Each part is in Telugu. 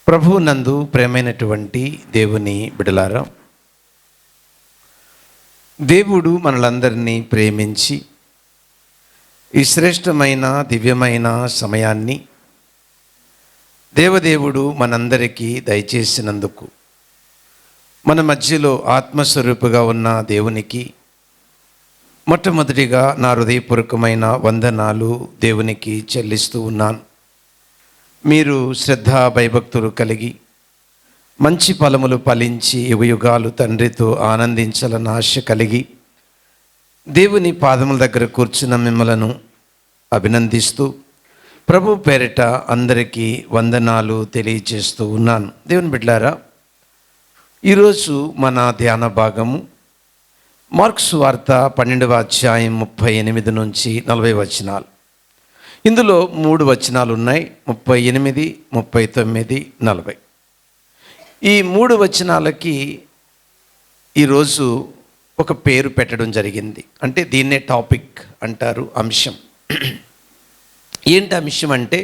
ప్రభువు నందు ప్రేమైనటువంటి దేవుని బిడలారా, దేవుడు మనలందరినీ ప్రేమించి ఈ శ్రేష్టమైన దివ్యమైన సమయాన్ని దేవదేవుడు మనందరికీ దయచేసినందుకు మన మధ్యలో ఆత్మస్వరూపుగా ఉన్న దేవునికి మొట్టమొదటిగా నా హృదయపూర్వకమైన వందనాలు దేవునికి చెల్లిస్తూ ఉన్నాను. మీరు శ్రద్ధ భయభక్తులు కలిగి మంచి ఫలములు ఫలించి యుగయుగాలు తండ్రితో ఆనందించాలన్న ఆశ కలిగి దేవుని పాదముల దగ్గర కూర్చున్న మిమ్మలను అభినందిస్తూ ప్రభు పేరిట అందరికీ వందనాలు తెలియజేస్తూ ఉన్నాను. దేవుని బిడ్డలారా, ఈరోజు మన ధ్యాన భాగము మార్కు సువార్త 12వ అధ్యాయం 38 నుంచి 40 వచనాలు. ఇందులో 3 వచనాలు ఉన్నాయి, 38, 39, 40. ఈ 3 వచనాలకి ఈరోజు ఒక పేరు పెట్టడం జరిగింది. అంటే దీన్నే టాపిక్ అంటారు, అంశం. ఏంటి అంశం అంటే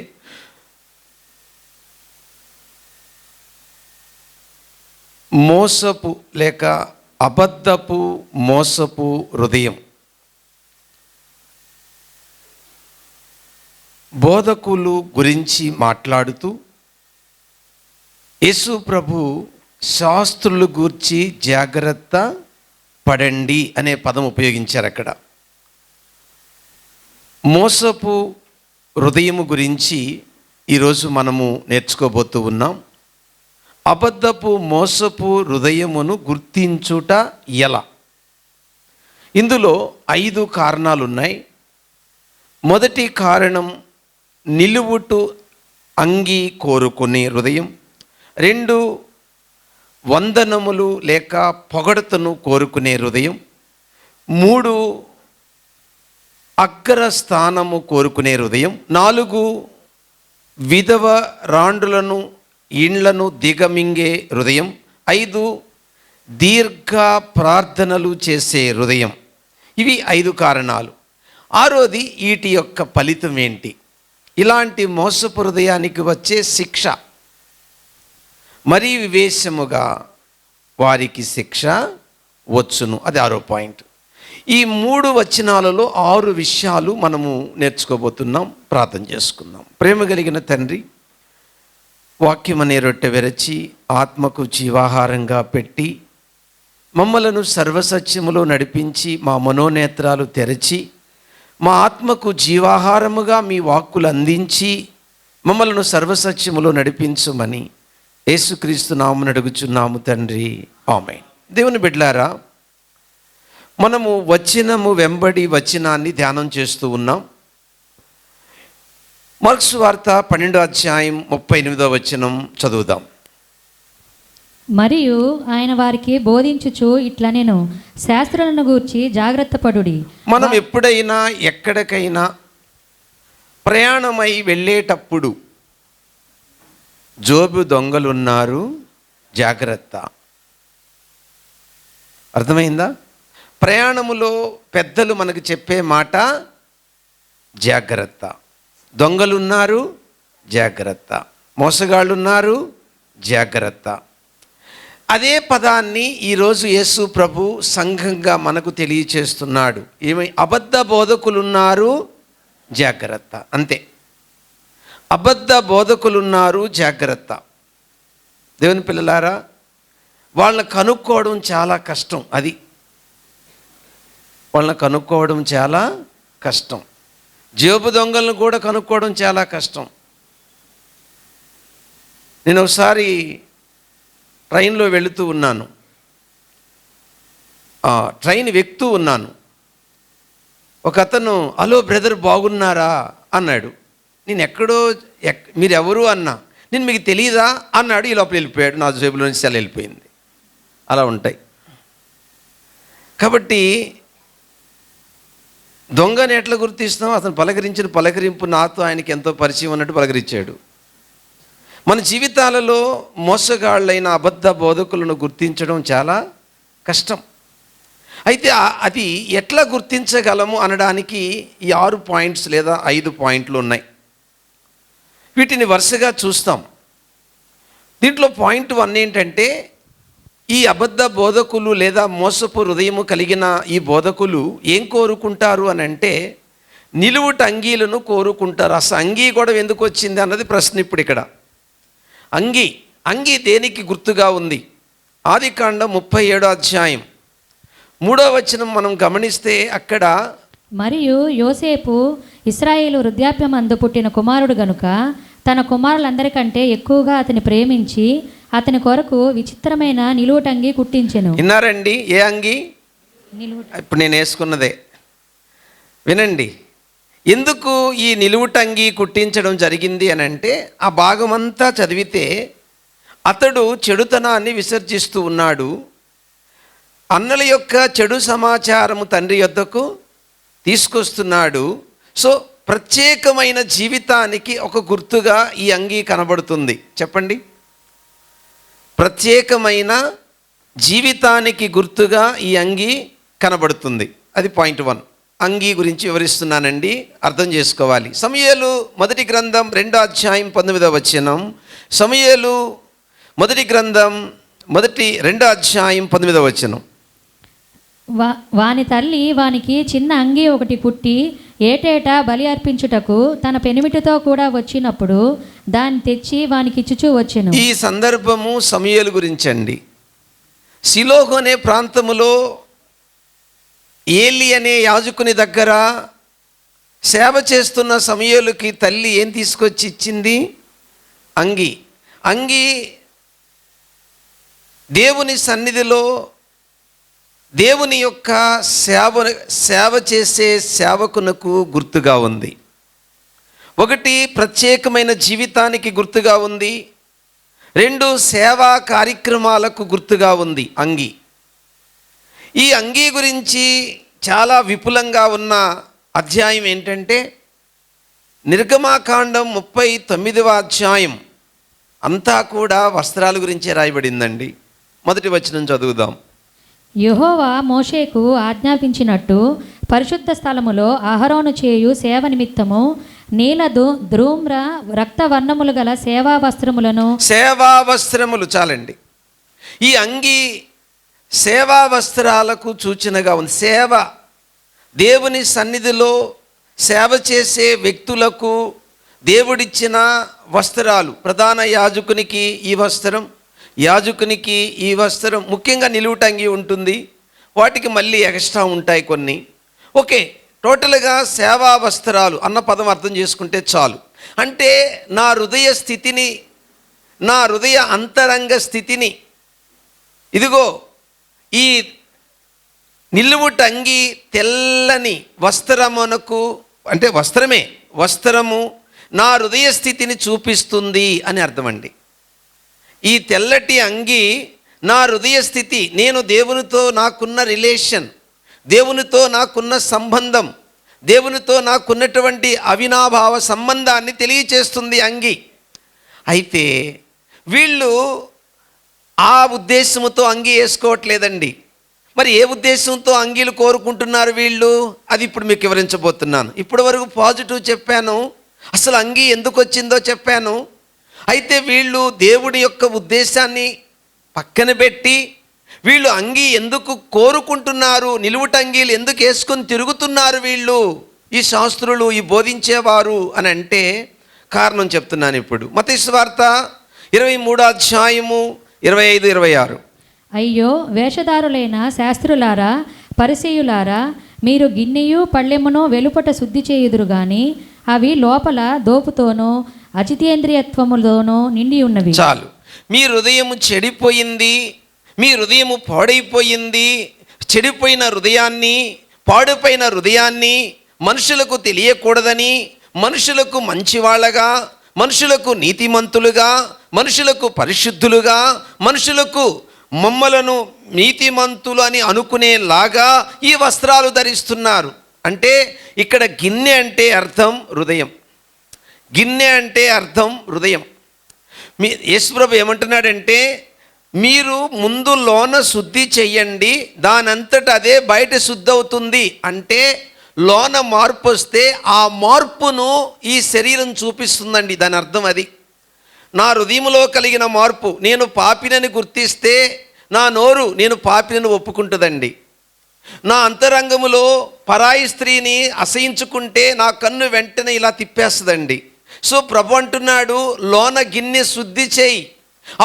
మోసపు లేక అబద్ధపు మోసపు హృదయం. బోధకులు గురించి మాట్లాడుతూ యేసు ప్రభు శాస్త్రులు గూర్చి జాగ్రత్త పడండి అనే పదం ఉపయోగించారు. అక్కడ మోసపు హృదయము గురించి ఈరోజు మనము నేర్చుకోబోతూ ఉన్నాం. అబద్ధపు మోసపు హృదయమును గుర్తించుట ఎలా? ఇందులో 5 కారణాలు ఉన్నాయి. మొదటి కారణం నిలువుటు అంగీ కోరుకునే హృదయం. 2 వందనములు లేక పొగడతను కోరుకునే హృదయం. 3 అగ్రస్థానము కోరుకునే హృదయం. 4 విధవ రాండ్రులను ఇండ్లను దిగమింగే హృదయం. 5 దీర్ఘ ప్రార్థనలు చేసే హృదయం. ఇవి 5 కారణాలు. 6వది వీటి యొక్క ఫలితం ఏంటి? ఇలాంటి మోసపు హృదయానికి వచ్చే శిక్ష. మరీ వివేశముగా వారికి శిక్ష వచ్చును. అది 6వ పాయింట్. ఈ 3 వచనాలలో 6 విషయాలు మనము నేర్చుకోబోతున్నాం. ప్రార్థన చేసుకుందాం. ప్రేమ కలిగిన తండ్రి, వాక్యం అనే రొట్టె విరచి ఆత్మకు జీవాహారంగా పెట్టి మమ్మలను సర్వసత్యములో నడిపించి మా మనోనేత్రాలు తెరచి మా ఆత్మకు జీవాహారముగా మీ వాక్కులు అందించి మమ్మలను సర్వసత్యములో నడిపించుమని యేసుక్రీస్తు నామమున అడుగుచున్నాము తండ్రి, ఆమేన్. దేవుని బిడ్డలారా, మనము వచనము వెంబడి వచనాన్ని ధ్యానం చేస్తూ ఉన్నాం. మార్కు సువార్త 12వ అధ్యాయం 38వ వచనం చదువుదాం. మరియు ఆయన వారికి బోధించుచు ఇట్లా నేను శాస్త్రాలను గూర్చి జాగ్రత్త పడుడి. మనం ఎప్పుడైనా ఎక్కడికైనా ప్రయాణమై వెళ్ళేటప్పుడు జోబు దొంగలున్నారు, జాగ్రత్త. అర్థమైందా? ప్రయాణములో పెద్దలు మనకు చెప్పే మాట జాగ్రత్త. దొంగలున్నారు, జాగ్రత్త. మోసగాళ్ళు ఉన్నారు, జాగ్రత్త. అదే పదాన్ని ఈరోజు యేసు ప్రభు సంఘంగా మనకు తెలియచేస్తున్నాడు. అబద్ధ బోధకులున్నారు, జాగ్రత్త. అంతే. అబద్ధ బోధకులున్నారు, జాగ్రత్త. దేవుని పిల్లలారా, వాళ్ళని కనుక్కోవడం చాలా కష్టం. వాళ్ళని కనుక్కోవడం చాలా కష్టం. జేబు దొంగలను కూడా కనుక్కోవడం చాలా కష్టం. నేను ఒకసారి ట్రైన్లో వెళుతూ ఉన్నాను. ట్రైన్ ఎక్కుతూ ఉన్నాను. ఒక అతను, హలో బ్రదర్ బాగున్నారా అన్నాడు. నేను ఎక్కడో మీరు ఎవరు అన్నా. నేను మీకు తెలియదా అన్నాడు. ఈ లోపల వెళ్ళిపోయాడు. నా జేబులో నుంచి చాలా వెళ్ళిపోయింది. అలా ఉంటాయి. కాబట్టి దొంగని ఎట్లా గుర్తిస్తాం? అతను పలకరించిన పలకరింపు నాతో ఆయనకి ఎంతో పరిచయం ఉన్నట్టు పలకరించాడు. మన జీవితాలలో మోసగాళ్ళైన అబద్ధ బోధకులను గుర్తించడం చాలా కష్టం. అయితే అది ఎట్లా గుర్తించగలము అనడానికి ఈ 6 పాయింట్స్ లేదా 5 పాయింట్లు ఉన్నాయి. వీటిని వరుసగా చూస్తాం. దీంట్లో పాయింట్ 1 ఏంటంటే, ఈ అబద్ధ బోధకులు లేదా మోసపు హృదయము కలిగిన ఈ బోధకులు ఏం కోరుకుంటారు అని అంటే, నిలువుట అంగీలను కోరుకుంటారు. అసలు అంగీ కూడా ఎందుకు వచ్చింది అన్నది ప్రశ్న ఇప్పుడు ఇక్కడ. అంగీ దేనికి గుర్తుగా ఉంది? ఆదికాండం 37వ అధ్యాయం 3వ వచనం మనం గమనిస్తే అక్కడ, మరియు యోసేపు ఇశ్రాయేలు వృద్ధాప్యమందు పుట్టిన కుమారుడు గనుక తన కుమారులందరికంటే ఎక్కువగా అతని ప్రేమించి అతని కొరకు విచిత్రమైన నిలువుటంగి కుట్టించెను. విన్నారండి? ఏ అంగి? నిలువుట. ఇప్పుడు నేను వేసుకున్నదే వినండి. ఎందుకు ఈ నిలువుటంగి కుట్టించడం జరిగింది అని అంటే, ఆ భాగమంతా చదివితే అతడు చెడుతనాన్ని విసర్జిస్తూ ఉన్నాడు. అన్నల యొక్క చెడు సమాచారము తండ్రి యొద్దకు తీసుకొస్తున్నాడు. సో ప్రత్యేకమైన జీవితానికి ఒక గుర్తుగా ఈ అంగీ కనబడుతుంది. చెప్పండి. ప్రత్యేకమైన జీవితానికి గుర్తుగా ఈ అంగీ కనబడుతుంది. అది పాయింట్ 1. అంగీ గురించి వివరిస్తున్నానండి, అర్థం చేసుకోవాలి. సమూయేలు మొదటి గ్రంథం 2వ అధ్యాయం 19వ వచనం. సమూయేలు మొదటి గ్రంథం 2వ అధ్యాయం 19వ వచనం. వాని తల్లి వానికి చిన్న అంగీ ఒకటి కుట్టి ఏటేటా బలి అర్పించుటకు తన పెనిమిటితో కూడా వచ్చినప్పుడు దాన్ని తెచ్చి వానికి ఇచ్చుచూ వచ్చెను. ఈ సందర్భము సమూయేలు గురించండి. షిలోహు అనే ప్రాంతములో ఏలి అనే యాజకుని దగ్గర సేవ చేస్తున్న సమూయేలుకి తల్లి ఏం తీసుకొచ్చి ఇచ్చింది? అంగీ దేవుని సన్నిధిలో దేవుని యొక్క సేవ చేసే సేవకునకు గుర్తుగా ఉంది. ఒకటి, ప్రత్యేకమైన జీవితానికి గుర్తుగా ఉంది. 2, సేవా కార్యక్రమాలకు గుర్తుగా ఉంది అంగీ. ఈ అంగీ గురించి చాలా విపులంగా ఉన్న అధ్యాయం ఏంటంటే, నిర్గమాకాండం 39వ అధ్యాయం అంతా కూడా వస్త్రాల గురించే రాయబడిందండి. మొదటి వచనం చదువుదాం. యెహోవా మోషేకు ఆజ్ఞాపించినట్టు పరిశుద్ధ స్థలములో అహరోను చేయు సేవ నిమిత్తము నీల ధూమ్ర రక్తవర్ణములు గల సేవా వస్త్రములు చాలండి. ఈ అంగీ సేవా వస్త్రాలకు సూచనగా ఉంది. సేవ, దేవుని సన్నిధిలో సేవ చేసే వ్యక్తులకు దేవుడిచ్చిన వస్త్రాలు. ప్రధాన యాజకునికి ఈ వస్త్రం, యాజకునికి ఈ వస్త్రం, ముఖ్యంగా నిలువుటంగి ఉంటుంది. వాటికి మళ్ళీ ఎక్స్ట్రా ఉంటాయి కొన్ని. ఓకే, టోటల్గా సేవా వస్త్రాలు అన్న పదం అర్థం చేసుకుంటే చాలు. అంటే నా హృదయ స్థితిని, నా హృదయ అంతరంగ స్థితిని, ఇదిగో ఈ నిలువుటంగి తెల్లని వస్త్రమునకు, అంటే వస్త్రము నా హృదయ స్థితిని చూపిస్తుంది అని అర్థం అండి. ఈ తెల్లటి అంగి నా హృదయ స్థితి, నేను దేవునితో నాకున్న రిలేషన్, దేవునితో నాకున్న సంబంధం, దేవునితో నాకున్నటువంటి అవినాభావ సంబంధాన్ని తెలియచేస్తుంది అంగి. అయితే వీళ్ళు ఆ ఉద్దేశంతో అంగి వేసుకోవట్లేదండి. మరి ఏ ఉద్దేశంతో అంగీలు కోరుకుంటున్నారు వీళ్ళు? అది ఇప్పుడు మీకు వివరించబోతున్నాను. ఇప్పటి వరకు పాజిటివ్ చెప్పాను, అసలు అంగీ ఎందుకు వచ్చిందో చెప్పాను. అయితే వీళ్ళు దేవుడి యొక్క ఉద్దేశాన్ని పక్కన పెట్టి వీళ్ళు అంగీ ఎందుకు కోరుకుంటున్నారు, నిలువుటంగీలు ఎందుకు వేసుకొని తిరుగుతున్నారు వీళ్ళు, ఈ శాస్త్రులు, ఈ బోధించేవారు అని అంటే కారణం చెప్తున్నాను ఇప్పుడు. మత్తయి సువార్త 23వ అధ్యాయము 25, 26. అయ్యో వేషధారులైన శాస్త్రులారా, పరిసయ్యులారా, మీరు గిన్నెయు పళ్ళెమును వెలుపట శుద్ధి చేయుదురు గాని అవి లోపల దోపుతోనూ అజితేంద్రియత్వములోనూ నిండి ఉన్నవి. చాలు. మీ హృదయము చెడిపోయింది, మీ హృదయము పాడైపోయింది. చెడిపోయిన హృదయాన్ని, పాడుపోయిన హృదయాన్ని మనుషులకు తెలియకూడదని, మనుషులకు మంచివాళ్ళగా, మనుషులకు నీతిమంతులుగా, మనుషులకు పరిశుద్ధులుగా, మనుషులకు మమ్మలను నీతిమంతులు అని అనుకునేలాగా ఈ వస్త్రాలు ధరిస్తున్నారు. అంటే ఇక్కడ గిన్నె అంటే అర్థం హృదయం. గిన్నె అంటే అర్థం హృదయం. యేసుప్రభు ఏమంటున్నాడంటే, మీరు ముందు లోన శుద్ధి చెయ్యండి, దానంతట అదే బయట శుద్ధి అవుతుంది. అంటే లోన మార్పు వస్తే ఆ మార్పును ఈ శరీరం చూపిస్తుందండి. దాని అర్థం అది. నా హృదయంలో కలిగిన మార్పు, నేను పాపినని గుర్తిస్తే నా నోరు నేను పాపినని ఒప్పుకుంటుందండి. నా అంతరంగములో పరాయి స్త్రీని అసహించుకుంటే నా కన్ను వెంటనే ఇలా తిప్పేస్తుందండి. సో ప్రభు అంటున్నాడు, లోన గిన్నె శుద్ధి చేయి,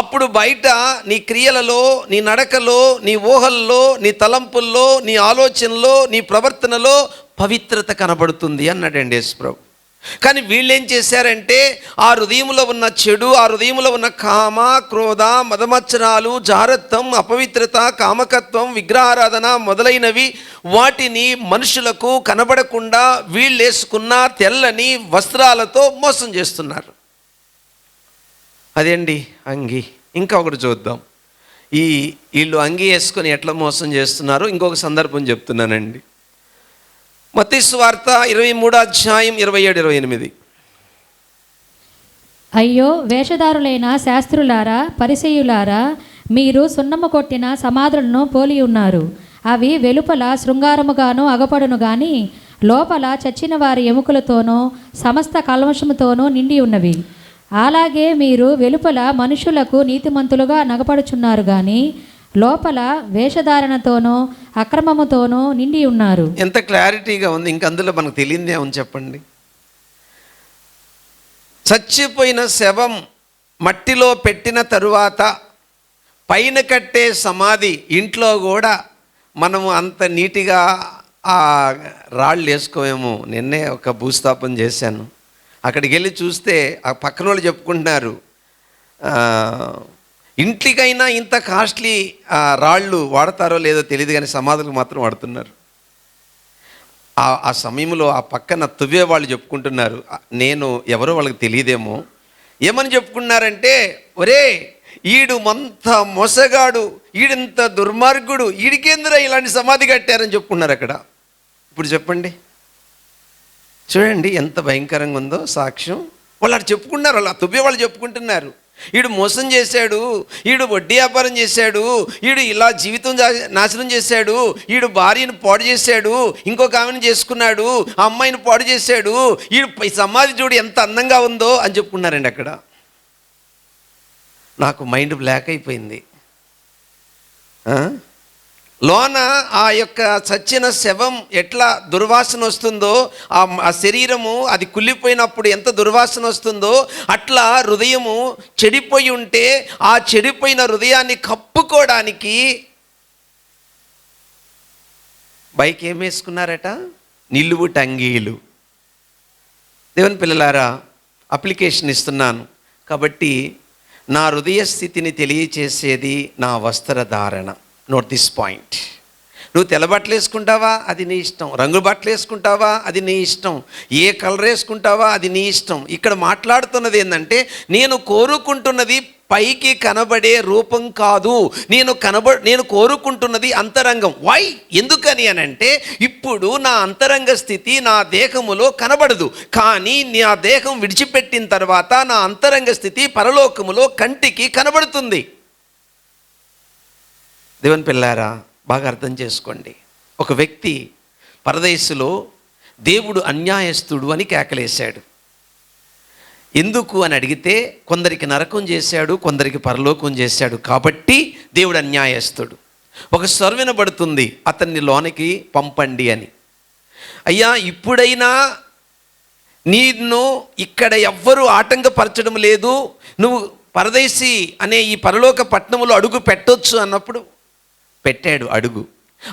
అప్పుడు బయట నీ క్రియలలో, నీ నడకలో, నీ ఊహల్లో, నీ తలంపుల్లో, నీ ఆలోచనలో, నీ ప్రవర్తనలో పవిత్రత కనబడుతుంది అన్నాడండి యేసు ప్రభు. కానీ వీళ్ళేం చేశారంటే ఆ హృదయంలో ఉన్న చెడు, ఆ హృదయంలో ఉన్న కామ, క్రోధ, మదమత్సరాలు, జారత్వం, అపవిత్రత, కామకత్వం, విగ్రహారాధన మొదలైనవి వాటిని మనుషులకు కనబడకుండా వీళ్ళేసుకున్న తెల్లని వస్త్రాలతో మోసం చేస్తున్నారు. అదేండి అంగి. ఇంకా ఒకటి చూద్దాం, వీళ్ళు అంగి వేసుకొని ఎట్లా మోసం చేస్తున్నారో ఇంకొక సందర్భం చెప్తున్నానండి. మత్తయి సువార్త 23:27-28. అయ్యో వేషధారులైన శాస్త్రులారా, పరిసయ్యులారా, మీరు సున్నము కొట్టిన సమాధులను పోలి ఉన్నారు. అవి వెలుపల శృంగారముగాను అగపడును గాని లోపల చచ్చిన వారి ఎముకలతోనూ సమస్త కల్మషముతోనూ నిండి ఉన్నవి. అలాగే మీరు వెలుపల మనుషులకు నీతిమంతులుగా నగపడుచున్నారు గాని లోపల వేషధారణతోనూ అక్రమముతోనూ నిండి ఉన్నారు. ఎంత క్లారిటీగా ఉంది. ఇంక అందులో మనకు తెలియదే ఉంది చెప్పండి. చచ్చిపోయిన శవం మట్టిలో పెట్టిన తరువాత పైన కట్టే సమాధి ఇంట్లో కూడా మనము అంత నీట్గా ఆ రాళ్ళు వేసుకోమేమో. నిన్నే ఒక భూస్థాపన చేశాను, అక్కడికి వెళ్ళి చూస్తే ఆ పక్కన వాళ్ళు చెప్పుకుంటున్నారు, ఇంటికైనా ఇంత కాస్ట్లీ రాళ్ళు వాడతారో లేదో తెలియదు కానీ సమాధులకు మాత్రం వాడుతున్నారు. ఆ సమయంలో ఆ పక్కన తువ్వే వాళ్ళు చెప్పుకుంటున్నారు, నేను ఎవరో వాళ్ళకి తెలియదేమో, ఏమని చెప్పుకున్నారంటే, ఒరే ఈడు మంత మోసగాడు, ఈడింత దుర్మార్గుడు, ఈడికేంద్ర ఇలాంటి సమాధి కట్టారని చెప్పుకున్నారు అక్కడ. ఇప్పుడు చెప్పండి, చూడండి ఎంత భయంకరంగా ఉందో సాక్ష్యం. వాళ్ళు అటు చెప్పుకున్నారు, అలా తువ్వే వాళ్ళు చెప్పుకుంటున్నారు, ఈడు మోసం చేశాడు, ఈడు వడ్డీ వ్యాపారం చేశాడు, ఈడు ఇలా జీవితం నాశనం చేశాడు, ఈడు భార్యను పాడు చేశాడు, ఇంకొక ఆమెను చేసుకున్నాడు, ఆ అమ్మాయిని పాడు చేశాడు, ఈడు సమాధి చూడు ఎంత అందంగా ఉందో అని చెప్పుకున్నారండి అక్కడ. నాకు మైండ్ బ్లాక్ అయిపోయింది. లోన ఆ యొక్క చచ్చిన శవం ఎట్లా దుర్వాసన వస్తుందో, ఆ శరీరము అది కుళ్ళిపోయినప్పుడు ఎంత దుర్వాసన వస్తుందో, అట్లా హృదయము చెడిపోయి ఉంటే ఆ చెడిపోయిన హృదయాన్ని కప్పుకోవడానికి బైక్ ఏం వేసుకున్నారట, నిలువుట అంగీలు. దేవుని పిల్లలారా, అప్లికేషన్ ఇస్తున్నాను కాబట్టి నా హృదయ స్థితిని తెలియచేసేది నా వస్త్రధారణ. Note this point. నువ్వు తెల్ల బట్టలు వేసుకుంటావా అది నీ ఇష్టం, రంగు బట్టలు వేసుకుంటావా అది నీ ఇష్టం, ఏ కలర్ వేసుకుంటావా అది నీ ఇష్టం. ఇక్కడ మాట్లాడుతున్నది ఏంటంటే, నేను కోరుకుంటున్నది పైకి కనబడే రూపం కాదు, నేను కోరుకుంటున్నది అంతరంగం. వై? ఎందుకని అని అంటే, ఇప్పుడు నా అంతరంగ స్థితి నా దేహములో కనబడదు, కానీ నా దేహం విడిచిపెట్టిన తర్వాత నా అంతరంగ స్థితి పరలోకములో కంటికి కనబడుతుంది. దేవుని పిల్లారా, బాగా అర్థం చేసుకోండి. ఒక వ్యక్తి పరదేశులో దేవుడు అన్యాయస్తుడు అని కేకలేశాడు. ఎందుకు అని అడిగితే, కొందరికి నరకం చేశాడు, కొందరికి పరలోకం చేశాడు, కాబట్టి దేవుడు అన్యాయస్తుడు. ఒక స్వరం వినబడుతుంది, అతన్ని లోనికి పంపండి అని. అయ్యా, ఇప్పుడైనా నిన్ను ఇక్కడ ఎవ్వరూ ఆటంకపరచడం లేదు, నువ్వు పరదేశీ అనే ఈ పరలోక పట్టణంలో అడుగు పెట్టొచ్చు అన్నప్పుడు పెట్టాడు అడుగు.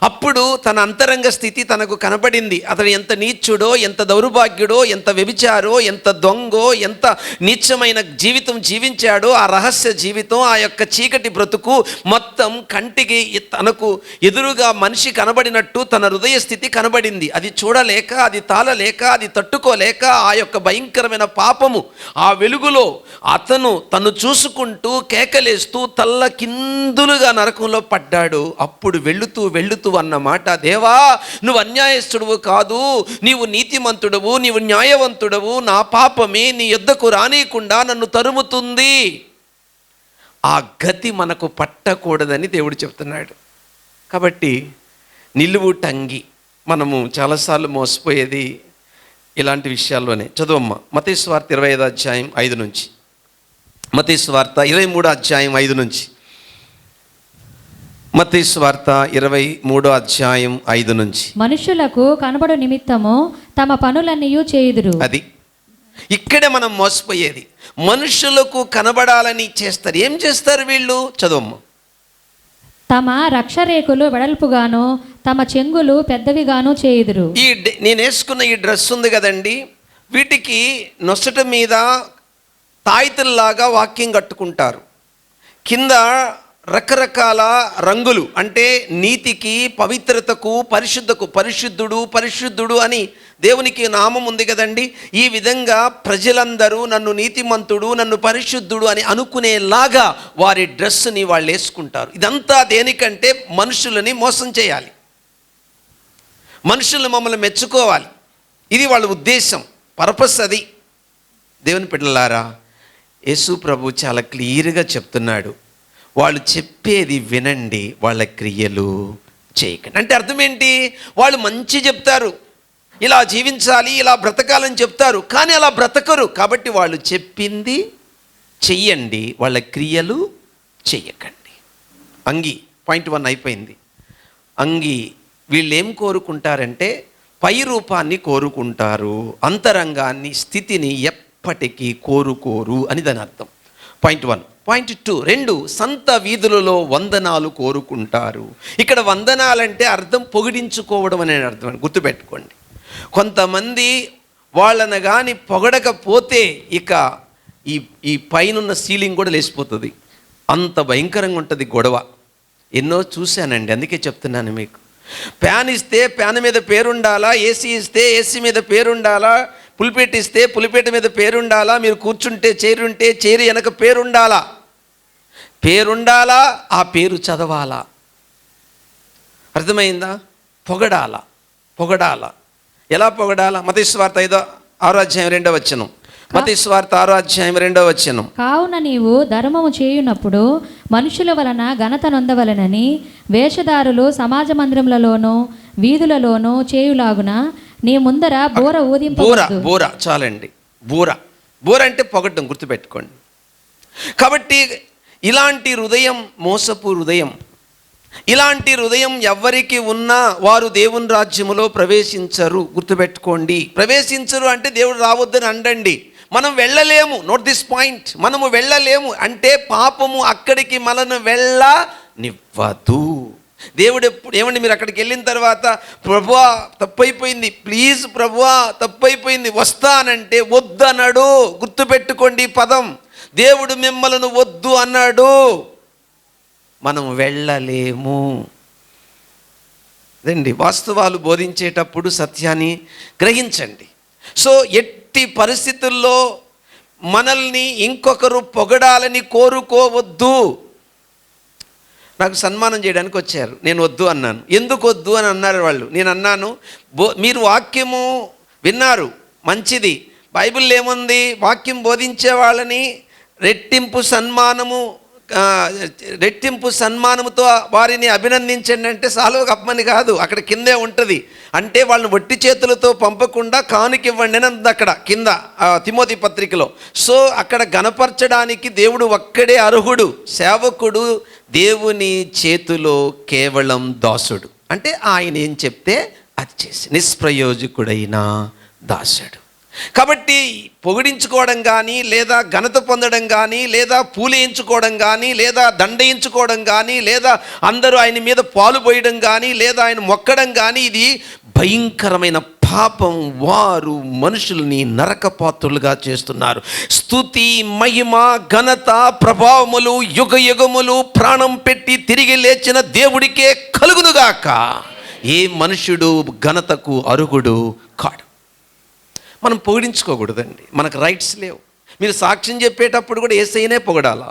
అప్పుడు తన అంతరంగ స్థితి తనకు కనబడింది. అతను ఎంత నీచుడో, ఎంత దౌర్భాగ్యుడో, ఎంత వ్యభిచారో, ఎంత దొంగో, ఎంత నీచమైన జీవితం జీవించాడో, ఆ రహస్య జీవితం, ఆ యొక్క చీకటి బ్రతుకు మొత్తం కంటికి తనకు ఎదురుగా మనిషి కనబడినట్టు తన హృదయ స్థితి కనబడింది. అది చూడలేక, అది తాళలేక, అది తట్టుకోలేక ఆ యొక్క భయంకరమైన పాపము ఆ వెలుగులో తను చూసుకుంటూ కేకలేస్తూ తల్ల కిందులుగా నరకంలో పడ్డాడు. అప్పుడు వెళుతూ అన్నమాట, దేవా నువ్వు అన్యాయస్తుడువు కాదు, నీవు నీతిమంతుడవు, నీవు న్యాయవంతుడవు, నా పాపమే నీ యొద్దకు రానీయకుండా నన్ను తరుముతుంది. ఆ గతి మనకు పట్టకూడదని దేవుడు చెప్తున్నాడు. కాబట్టి నిలువుటంగి, మనము చాలాసార్లు మోసపోయేది ఇలాంటి విషయాల్లోనే. చదువమ్మ, మత్తయి సువార్త 25:5 నుంచి. మత్తయి సువార్త 23వ అధ్యాయం 5 నుంచి. మత్తయి సువార్త 23వ అధ్యాయం 5 నుంచి. మనుషులకు కనబడు నిమిత్తము తమ పనులన్నీ చేయుదురు. అది ఇక్కడే మనం మోసపోయేది. మనుషులకు కనబడాలని చేస్తారు. ఏం చేస్తారు వీళ్ళు? చదవమ్మ. తమ రక్షరేకులు వెడల్పుగాను తమ చెంగులు పెద్దవిగాను చేయుదురు. నేను వేసుకున్న ఈ డ్రెస్ ఉంది కదండి, వీటికి నొసట మీద తాయితుల్లాగా వాక్యం కట్టుకుంటారు. కింద రకరకాల రంగులు, అంటే నీతికి, పవిత్రతకు, పరిశుద్ధుడు పరిశుద్ధుడు అని దేవునికి నామం ఉంది కదండి. ఈ విధంగా ప్రజలందరూ నన్ను నీతిమంతుడు, నన్ను పరిశుద్ధుడు అని అనుకునేలాగా వారి డ్రెస్సుని వాళ్ళు వేసుకుంటారు. ఇదంతా దేనికంటే మనుషులని మోసం చేయాలి, మనుషులు మమ్మల్ని మెచ్చుకోవాలి. ఇది వాళ్ళ ఉద్దేశం, పర్పస్ అది. దేవుని పిల్లలారా, యేసు ప్రభు చాలా క్లియర్గా చెప్తున్నాడు, వాళ్ళు చెప్పేది వినండి, వాళ్ళ క్రియలు చేయకండి. అంటే అర్థం ఏంటి? వాళ్ళు మంచి చెప్తారు, ఇలా జీవించాలి, ఇలా బ్రతకాలని చెప్తారు, కానీ అలా బ్రతకరు. కాబట్టి వాళ్ళు చెప్పింది చెయ్యండి, వాళ్ళ క్రియలు చెయ్యకండి. అంగి పాయింట్ 1 అయిపోయింది. అంగి వీళ్ళు ఏం కోరుకుంటారంటే పై రూపాన్ని కోరుకుంటారు, అంతరంగాన్ని, స్థితిని ఎప్పటికీ కోరుకోరు అని దాని అర్థం. పాయింట్ 1. పాయింట్ 2, 2 సంత వీధులలో వందనాలు కోరుకుంటారు. ఇక్కడ వందనాలంటే అర్థం పొగిడించుకోవడం అనే అర్థం, గుర్తుపెట్టుకోండి. కొంతమంది వాళ్ళని కానీ పొగడకపోతే ఇక ఈ పైనున్న సీలింగ్ కూడా లేచిపోతుంది, అంత భయంకరంగా ఉంటుంది గొడవ. ఎన్నో చూశానండి, అందుకే చెప్తున్నాను మీకు. ఫ్యాన్ ఇస్తే ఫ్యాన్ మీద పేరుండాలా, ఏసీ ఇస్తే ఏసీ మీద పేరుండాలా, పులిపేట ఇస్తే పులిపేట మీద పేరుండాలా, మీరు కూర్చుంటే చైర్ ఉంటే చైర్ వెనక పేరుండాలా, ఆ పేరు చదవాలా. అర్థమైందా? పొగడాలా. ఎలా పొగడాలా? మత్తయి సువార్త 6వ అధ్యాయం 2వ వచనం. మత్తయి సువార్త 6వ అధ్యాయం 2వ వచనం. కావున నీవు ధర్మము చేయునప్పుడు మనుషుల వలన ఘనత నొందవలనని వేషధారులు సమాజ మందిరములలోనూ వీధులలోనూ చేయులాగున నీ ముందర బూర ఊదింపవద్దు. బూర చాలండి. బూర అంటే పొగడ్డం, గుర్తుపెట్టుకోండి. కాబట్టి ఇలాంటి హృదయం మోసపు హృదయం. ఇలాంటి హృదయం ఎవరికి ఉన్నా వారు దేవుని రాజ్యములో ప్రవేశించరు, గుర్తుపెట్టుకోండి. ప్రవేశించరు అంటే దేవుడు రావద్దని అండండి. మనం వెళ్ళలేము, నోట్ దిస్ పాయింట్. మనము వెళ్ళలేము అంటే పాపము అక్కడికి మనను వెళ్ళనివ్వదు. దేవుడు ఎప్పుడు ఏమండి, మీరు అక్కడికి వెళ్ళిన తర్వాత ప్రభువా తప్పైపోయింది, ప్లీజ్ ప్రభువా తప్పైపోయింది వస్తానంటే వద్దన్నాడు. గుర్తుపెట్టుకోండి పదం. దేవుడు మిమ్మల్ని వద్దు అన్నాడు, మనం వెళ్ళలేము. రండి, వాస్తవాలు బోధించేటప్పుడు సత్యాన్ని గ్రహించండి. సో ఎట్టి పరిస్థితుల్లో మనల్ని ఇంకొకరు పొగడాలని కోరుకోవద్దు. నాకు సన్మానం చేయడానికి వచ్చారు, నేను వద్దు అన్నాను. ఎందుకు వద్దు అని అన్నారు వాళ్ళు. నేను అన్నాను, మీరు వాక్యము విన్నారు మంచిది, బైబిల్లో ఏముంది? వాక్యం బోధించే వాళ్ళని రెట్టింపు సన్మానముతో వారిని అభినందించండి అంటే సాలువ కప్పమని కాదు, అక్కడ కిందే ఉంటుంది. అంటే వాళ్ళని వట్టి చేతులతో పంపకుండా కానుకివ్వండి అని అంది అక్కడ కింద తిమోతి పత్రికలో. సో అక్కడ గణపరచడానికి దేవుడు ఒక్కడే అర్హుడు. సేవకుడు దేవుని చేతిలో కేవలం దాసుడు. అంటే ఆయన ఏం చెప్తే అది చేసి నిష్ప్రయోజకుడైన దాసుడు. కాబట్టి పొగిడించుకోవడం కానీ, లేదా ఘనత పొందడం కానీ, లేదా పూలేయించుకోవడం కానీ, లేదా దండయించుకోవడం కానీ, లేదా అందరూ ఆయన మీద పాలు పోయడం కానీ, లేదా ఆయన మొక్కడం కానీ, ఇది భయంకరమైన పాపం. వారు మనుషుల్ని నరకపాత్రులుగా చేస్తున్నారు. స్తుతి, మహిమ, ఘనత, ప్రభావములు యుగ యుగములు ప్రాణం పెట్టి తిరిగి లేచిన దేవుడికే కలుగునుగాక. ఏ మనుషుడు ఘనతకు అర్హుడు కాడు. మనం పొగిడించుకోకూడదండి, మనకు రైట్స్ లేవు. మీరు సాక్ష్యం చెప్పేటప్పుడు కూడా యేసయ్యనే పొగడాలా.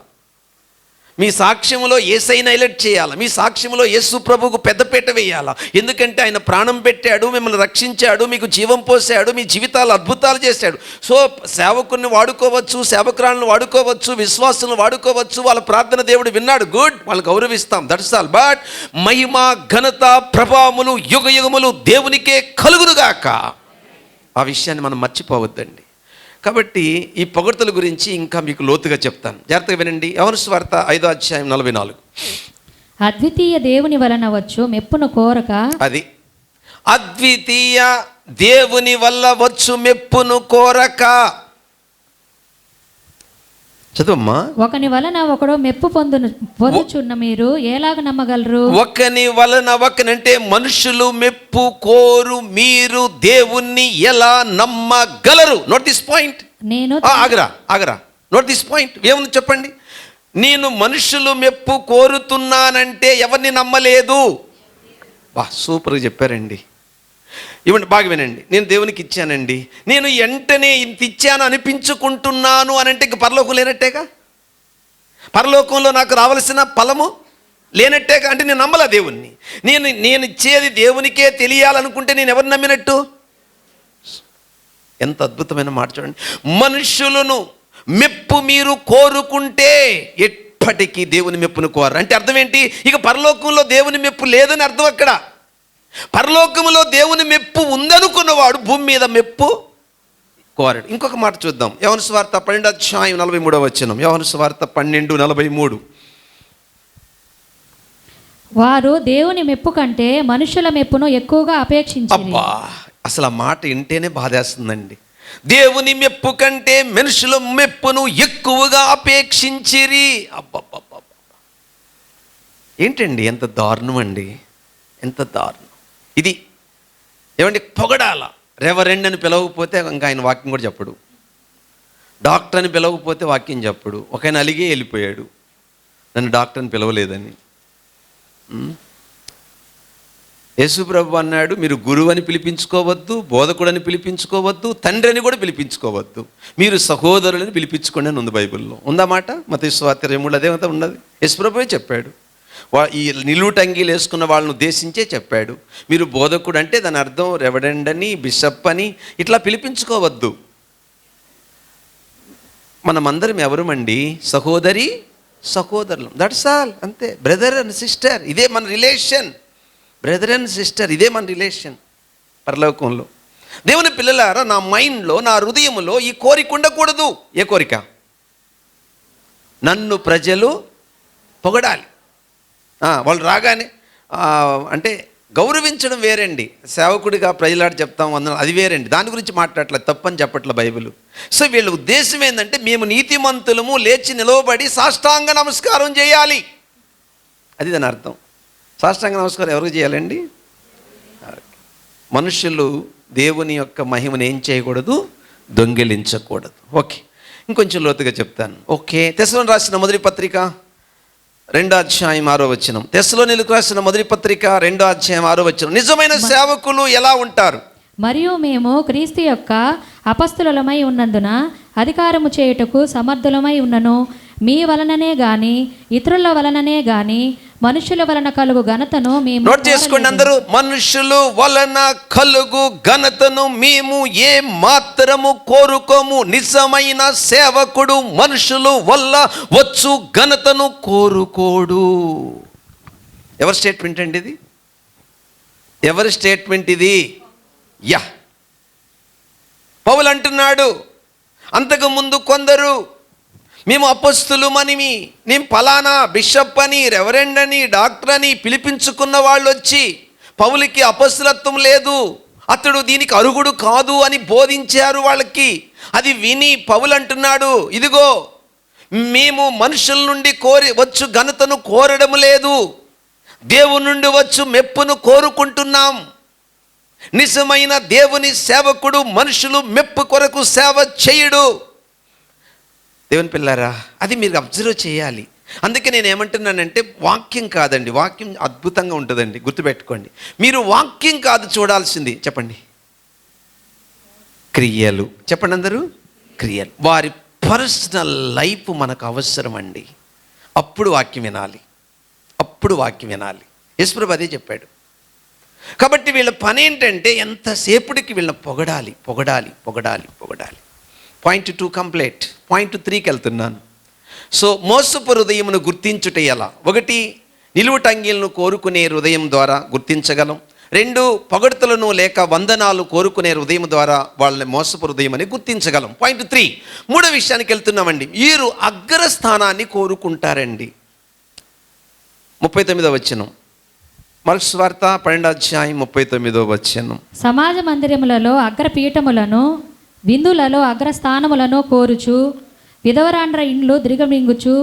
మీ సాక్ష్యంలో యేసయ్యని హైలైట్ చేయాలా. మీ సాక్ష్యంలో యేసు ప్రభువుకు పెద్దపీట వేయాలా. ఎందుకంటే ఆయన ప్రాణం పెట్టాడు, మిమ్మల్ని రక్షించాడు, మీకు జీవం పోసాడు, మీ జీవితాలు అద్భుతాలు చేశాడు. సో సేవకుని వాడుకోవచ్చు, సేవకురాలను వాడుకోవచ్చు, విశ్వాసులను వాడుకోవచ్చు. వాళ్ళ ప్రార్థన దేవుడు విన్నాడు, గుడ్, వాళ్ళు గౌరవిస్తాం, దట్స్ ఆల్. బట్ మహిమ, ఘనత, ప్రభావములు యుగ యుగములు దేవునికే కలుగునుగాక. ఆ విషయాన్ని మనం మర్చిపోవద్దండి. కాబట్టి ఈ పొగడ్తల గురించి ఇంకా మీకు లోతుగా చెప్తాను, జాగ్రత్తగా వినండి. యోహాను సువార్త 5వ అధ్యాయం 44. అద్వితీయ దేవుని వలన వచ్చు మెప్పును కోరక, అది అద్వితీయ దేవుని వల్ల వచ్చు మెప్పును కోరక. చదువమ్మా. ఒకని వలన ఒకడు మెప్పు పొందుచున్న మీరు ఎలాగ నమ్మగలరు? ఒకని వలన ఒకనంటే మనుషులు మెప్పు కోరు మీరు దేవుణ్ణి ఎలా నమ్మగలరు? Note this point. నేను ఆగరా నోట్ దిస్ పాయింట్. ఏముంది చెప్పండి. నేను మనుషులు మెప్పు కోరుతున్నానంటే ఎవరిని నమ్మలేదు. సూపర్గా చెప్పారండి. ఇవ్వండి, బాగా వినండి. నేను దేవునికి ఇచ్చానండి, నేను వెంటనే ఇంత ఇచ్చాను అనిపించుకుంటున్నాను అని అంటే ఇంక పరలోకం లేనట్టేగా. పరలోకంలో నాకు రావాల్సిన ఫలము లేనట్టేగా. అంటే నేను నమ్మలా దేవుణ్ణి. నేను ఇచ్చేది దేవునికే తెలియాలనుకుంటే నేను ఎవరిని నమ్మినట్టు? ఎంత అద్భుతమైన మాట చూడండి. మనుషులను మెప్పు మీరు కోరుకుంటే ఎప్పటికీ దేవుని మెప్పును కోరరు. అంటే అర్థం ఏంటి? ఇక పరలోకంలో దేవుని మెప్పు లేదని అర్థం. అక్కడ పరలోకములో దేవుని మెప్పు ఉందనుకున్నవాడు భూమి మీద మెప్పు కోరడు. ఇంకొక మాట చూద్దాం. యోహాను సువార్త 12వ అధ్యాయం 43వ వచనం. యోహాను సువార్త 12:43. వారు దేవుని మెప్పు కంటే మనుషుల మెప్పును ఎక్కువగా అపేక్షించారు. అబ్బా, అసలు ఆ మాట వింటేనే బాధేస్తుందండి. దేవుని మెప్పు కంటే మనుషుల మెప్పును ఎక్కువగా అపేక్షించిరి. అబ్బబ్బబ్బ, ఏంటండి ఎంత దారుణం అండి, ఎంత దారుణం ఇది. ఏమండి, పొగడాల. రెవరెండ్ అని పిలవకపోతే ఇంకా ఆయన వాక్యం కూడా చెప్పడు. డాక్టర్ అని పిలవకపోతే వాక్యం చెప్పడు. ఒక ఆయన అలిగే వెళ్ళిపోయాడు, నన్ను డాక్టర్ అని పిలవలేదని. యేసు ప్రభు అన్నాడు, మీరు గురువు అని పిలిపించుకోవద్దు, బోధకుడని పిలిపించుకోవద్దు, తండ్రి అని కూడా పిలిపించుకోవద్దు, మీరు సహోదరులని పిలిపించుకోండి అని ఉంది బైబిల్లో. ఉందా మాట? మత్తయి సువార్త 23 అదేమంతా ఉన్నది. యేసు ప్రభువే చెప్పాడు. ఈ నిలువుటంగీలు వేసుకున్న వాళ్ళని ఉద్దేశించే చెప్పాడు. మీరు బోధకుడు అంటే దాని అర్థం రెవరెండ్ అని, బిషప్ అని ఇట్లా పిలిపించుకోవద్దు. మనమందరం ఎవరమండి? సహోదరి సహోదరులు. దట్స్ ఆల్, అంతే. బ్రదర్ అండ్ సిస్టర్, ఇదే మన రిలేషన్. బ్రదర్ అండ్ సిస్టర్, ఇదే మన రిలేషన్ పరలోకంలో. దేవుని పిల్లలారా, నా మైండ్లో, నా హృదయంలో ఈ కోరిక ఉండకూడదు. ఏ కోరిక? నన్ను ప్రజలు పొగడాలి. వాళ్ళు రాగానే అంటే గౌరవించడం వేరండి. సేవకుడిగా ప్రజలాడి చెప్తాం వందనం, అది వేరండి. దాని గురించి మాట్లాడట్లేదు, తప్పని చెప్పట్లే బైబిల్. సో వీళ్ళ ఉద్దేశం ఏంటంటే మేము నీతిమంతులము, లేచి నిలవబడి సాష్టాంగ నమస్కారం చేయాలి. అది దాని అర్థం. సాష్టాంగ నమస్కారం ఎవరికి చేయాలండి? మనుషులు దేవుని యొక్క మహిమను ఏం చేయకూడదు? దొంగిలించకూడదు. ఓకే, ఇంకొంచెం లోతుగా చెప్తాను. ఓకే, తెస్సలోనికి రాసిన మొదటి పత్రిక 2వ అధ్యాయం 6వ వచనం. తెస్సలోనీయులకు రాసిన మొదటి పత్రిక 2వ అధ్యాయం 6వ వచనం. నిజమైన సేవకులు ఎలా ఉంటారు? మరియు మేము క్రీస్తు యొక్క అపస్తులమై ఉన్నందున అధికారము చేయుటకు సమర్థులమై ఉన్నను. మీ వలననే గాని ఇతరుల వలననే గాని మనుషుల వలన కలుగు ఘనతను మేము నోట్ చేసుకోండి అందరూ. మనుషులు వలన కలుగు ఘనతను మేము ఏ మాత్రము కోరుకోము. నిజమైన సేవకుడు మనుషులు వల్ల వచ్చు ఘనతను కోరుకోడు. ఎవరి స్టేట్మెంట్ అండి ఇది? ఎవరి స్టేట్మెంట్ ఇది? పౌలు అంటున్నాడు, అంతకుముందు కొందరు మేము అపొస్తలుమని, నేను ఫలానా బిషప్ అని, రెవరెండ్ అని, డాక్టర్ అని పిలిపించుకున్న వాళ్ళు వచ్చి పౌలుకి అపొస్తలత్వం లేదు, అతడు దీనికి అర్హుడు కాదు అని బోధించారు వాళ్ళకి. అది విని పౌలు అంటున్నాడు, ఇదిగో మేము మనుషుల నుండి వచ్చు ఘనతను కోరడం లేదు, దేవుని నుండి వచ్చు మెప్పును కోరుకుంటున్నాం. నిజమైన దేవుని సేవకుడు మనుషులు మెప్పు కొరకు సేవ చేయడు. దేవుని పిల్లారా, అది మీరు అబ్జర్వ్ చేయాలి. అందుకే నేను ఏమంటున్నానంటే, వాక్యం కాదండి, వాక్యం అద్భుతంగా ఉంటుందండి, గుర్తుపెట్టుకోండి. మీరు వాక్యం కాదు చూడాల్సింది, చెప్పండి, క్రియలు. చెప్పండి అందరూ, క్రియలు. వారి పర్సనల్ లైఫ్ మనకు అవసరం అండి. అప్పుడు వాక్యం వినాలి, అప్పుడు వాక్యం వినాలి. యేసుప్రభు అదే చెప్పాడు. కాబట్టి వీళ్ళ పని ఏంటంటే ఎంతసేపటికి వీళ్ళని పొగడాలి, పొగడాలి, పొగడాలి, పొగడాలి. Point 2 complete. పాయింట్ 3కి వెళ్తున్నాను. సో మోసపు హృదయమును గుర్తించుట ఎలా? 1, నిలువుటంగీలను కోరుకునే హృదయం ద్వారా గుర్తించగలం. రెండు, పొగడ్తలను లేక వందనాలు కోరుకునే హృదయం ద్వారా వాళ్ళని మోసపు హృదయం అని గుర్తించగలం. పాయింట్ 3, మూడో విషయానికి వెళ్తున్నామండి. వీరు అగ్రస్థానాన్ని కోరుకుంటారండి. 39వ వచనం, మార్కు సువార్త 12:39. సమాజ మందిరములలో అగ్రపీఠములను విందులలో అగ్రస్థానములను కోరుచు విధవరాండ్ర ఇండ్లు దిగమింగుచు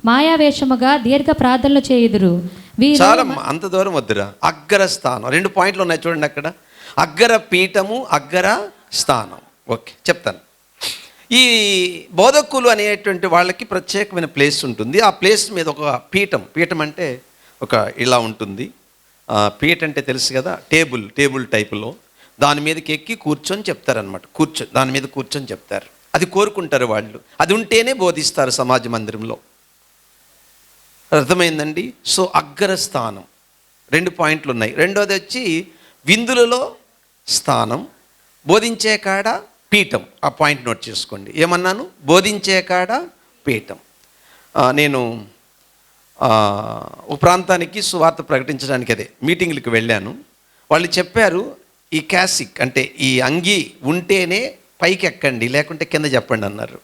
మాయావేషముగా దీర్ఘ ప్రార్థనలు చేయుదురు. చాలా అంత దూరం వద్దురా. అగ్రస్థానం 2 పాయింట్లు ఉన్నాయి చూడండి అక్కడ. అగ్ర పీఠము, అగ్ర స్థానం. ఓకే, చెప్తాను. ఈ బోధకులు అనేటువంటి వాళ్ళకి ప్రత్యేకమైన ప్లేస్ ఉంటుంది. ఆ ప్లేస్ మీద ఒక పీఠం అంటే ఒక ఇలా ఉంటుంది. పీఠ అంటే తెలుసు కదా, టేబుల్ టైపులో దాని మీదకి ఎక్కి కూర్చొని చెప్తారనమాట. దాని మీద కూర్చొని చెప్తారు. అది కోరుకుంటారు వాళ్ళు. అది ఉంటేనే బోధిస్తారు సమాజ మందిరంలో. అర్థమైందండి? సో అగ్రస్థానం 2 పాయింట్లు ఉన్నాయి. రెండోది వచ్చి విందులలో స్థానం, బోధించే కాడ పీఠం. ఆ పాయింట్ నోట్ చేసుకోండి. ఏమన్నాను? బోధించే కాడ పీఠం. నేను ఒక ప్రాంతానికి సువార్త ప్రకటించడానికి అదే మీటింగ్లకు వెళ్ళాను. వాళ్ళు చెప్పారు, ఈ క్యాసిక్ అంటే ఈ అంగి ఉంటేనే పైకి ఎక్కండి, లేకుంటే కింద చెప్పండి అన్నారు.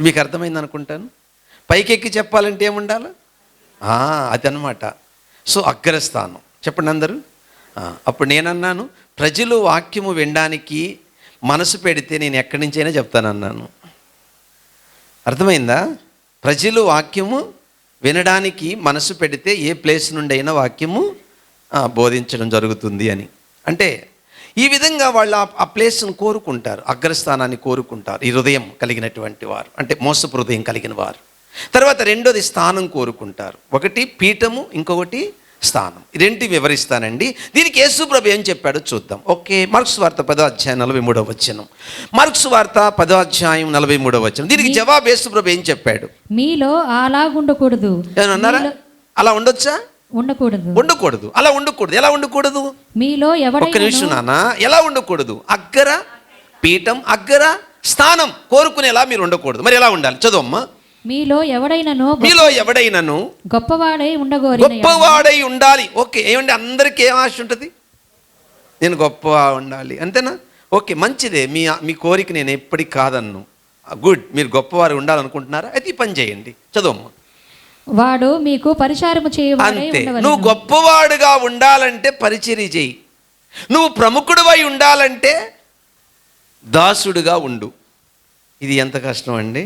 మీకు అర్థమైంది అనుకుంటాను. పైకి ఎక్కి చెప్పాలంటే ఏముండాలి? అది అన్నమాట. సో అగ్రస్థానం చెప్పండి అందరూ. అప్పుడు నేనన్నాను, ప్రజలు వాక్యము వినడానికి మనసు పెడితే నేను ఎక్కడి నుంచైనా చెప్తానన్నాను. అర్థమైందా? ప్రజలు వాక్యము వినడానికి మనసు పెడితే ఏ ప్లేస్ నుండి అయినా వాక్యము బోధించడం జరుగుతుంది అని. అంటే ఈ విధంగా వాళ్ళు ఆ ప్లేస్ను కోరుకుంటారు, అగ్రస్థానాన్ని కోరుకుంటారు ఈ హృదయం కలిగినటువంటి వారు, అంటే మోసపు హృదయం కలిగిన వారు. తర్వాత రెండోది స్థానం కోరుకుంటారు. ఒకటి పీఠము, ఇంకొకటి స్థానం. ఈ రెంటి వివరిస్తానండి. దీనికి యేసు ప్రభు ఏం చెప్పాడో చూద్దాం. ఓకే, మార్కు సువార్త 10:43. మార్కు సువార్త 10:43. దీనికి జవాబు యేసు ప్రభు ఏం చెప్పాడు? మీలో అలాగుండకూడదు. అన్నారా? అలా ఉండొచ్చా? ఉండకూడదు. అలా ఉండకూడదు. ఎలా ఉండకూడదు? మీలో ఒక్క నిమిషం నాన్న. ఎలా ఉండకూడదు? అగ్ర పీఠం, అగ్ర స్థానం కోరుకునేలా మీరు ఉండకూడదు. మరి ఎలా ఉండాలి? చదువమ్మా. మీలో ఎవడైనను గొప్పవాడై ఉండాలి. ఓకే, ఏమండి అందరికీ ఏం ఆశ ఉంటుంది? నేను గొప్ప ఉండాలి, అంతేనా? ఓకే, మంచిదే. మీ కోరిక నేను ఎప్పటికి కాదన్ను. గుడ్, మీరు గొప్పవారు ఉండాలనుకుంటున్నారా? అయితే ఈ పని చేయండి. చదువమ్మా. వాడు మీకు పరిచారము చేయవాడై అంతే. ఉండవలెను. నువ్వు గొప్పవాడుగా ఉండాలంటే పరిచర్య చేయి. నువ్వు ప్రముఖుడివై ఉండాలంటే దాసుడుగా ఉండు. ఇది ఎంత కష్టం అండి.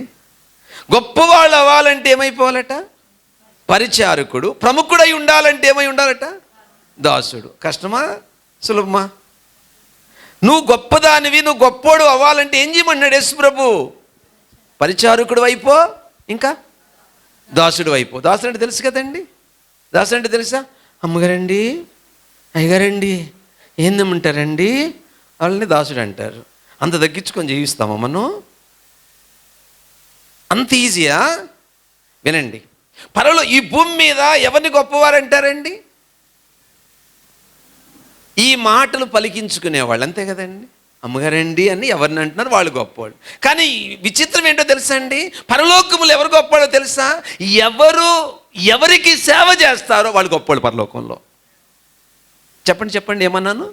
గొప్పవాళ్ళు అవ్వాలంటే ఏమైపోవాలట? పరిచారకుడు. ప్రముఖుడై ఉండాలంటే ఏమై ఉండాలట? దాసుడు. కష్టమా సులభమా? నువ్వు గొప్పదానివి, నువ్వు గొప్పోడు అవ్వాలంటే ఏం చేయమన్నాడు యేసు ప్రభు? పరిచారకుడు అయిపో, ఇంకా దాసుడు అయిపో. దాసుడు అంటే తెలుసు కదండి. దాసుడు అంటే తెలుసా? అమ్మగారండి, అయ్యగారండి, ఏందమ్మంటారండి, వాళ్ళని దాసుడు అంటారు. అంత తగ్గించుకొని జీవిస్తామా మనం? అంత ఈజీయా? వినండి, పరలో ఈ భూమి మీద ఎవరిని గొప్పవారు అంటారండి? ఈ మాటలు పలికించుకునేవాళ్ళు, అంతే కదండి. అమ్మగారండి అని ఎవరిని అంటున్నారు, వాళ్ళు గొప్పవాళ్ళు. కానీ విచిత్రం ఏంటో తెలుసా అండి? పరలోకములు ఎవరు గొప్పవాళ్ళో తెలుసా? ఎవరికి సేవ చేస్తారో వాళ్ళు గొప్పవాళ్ళు పరలోకంలో. చెప్పండి ఏమన్నాను?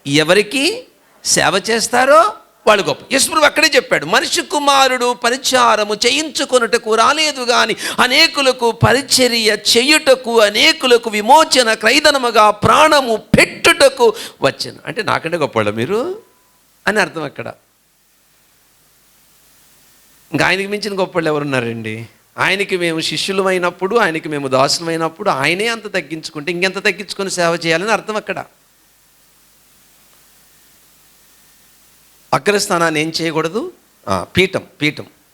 ఎవరికి సేవ చేస్తారో వాళ్ళు గొప్ప. యేసుప్రభు అక్కడే చెప్పాడు, మనిషి కుమారుడు పరిచారము చేయించుకొనుటకు రాలేదు కానీ అనేకులకు పరిచర్య చేయుటకు, అనేకులకు విమోచన క్రైదనముగా ప్రాణము పెట్టుటకు వచ్చాను. అంటే నాకంటే గొప్పవాళ్ళ మీరు అని అర్థం అక్కడ. ఇంకా ఆయనకి మించిన గొప్పవాళ్ళు ఎవరున్నారండి? ఆయనకి మేము శిష్యులమైనప్పుడు, ఆయనకి మేము దాసులమైనప్పుడు ఆయనే అంత తగ్గించుకుంటే ఇంకెంత తగ్గించుకొని సేవ చేయాలని అర్థం అక్కడ. అగ్రస్థానాన్ని ఏం చేయకూడదు? పీఠం.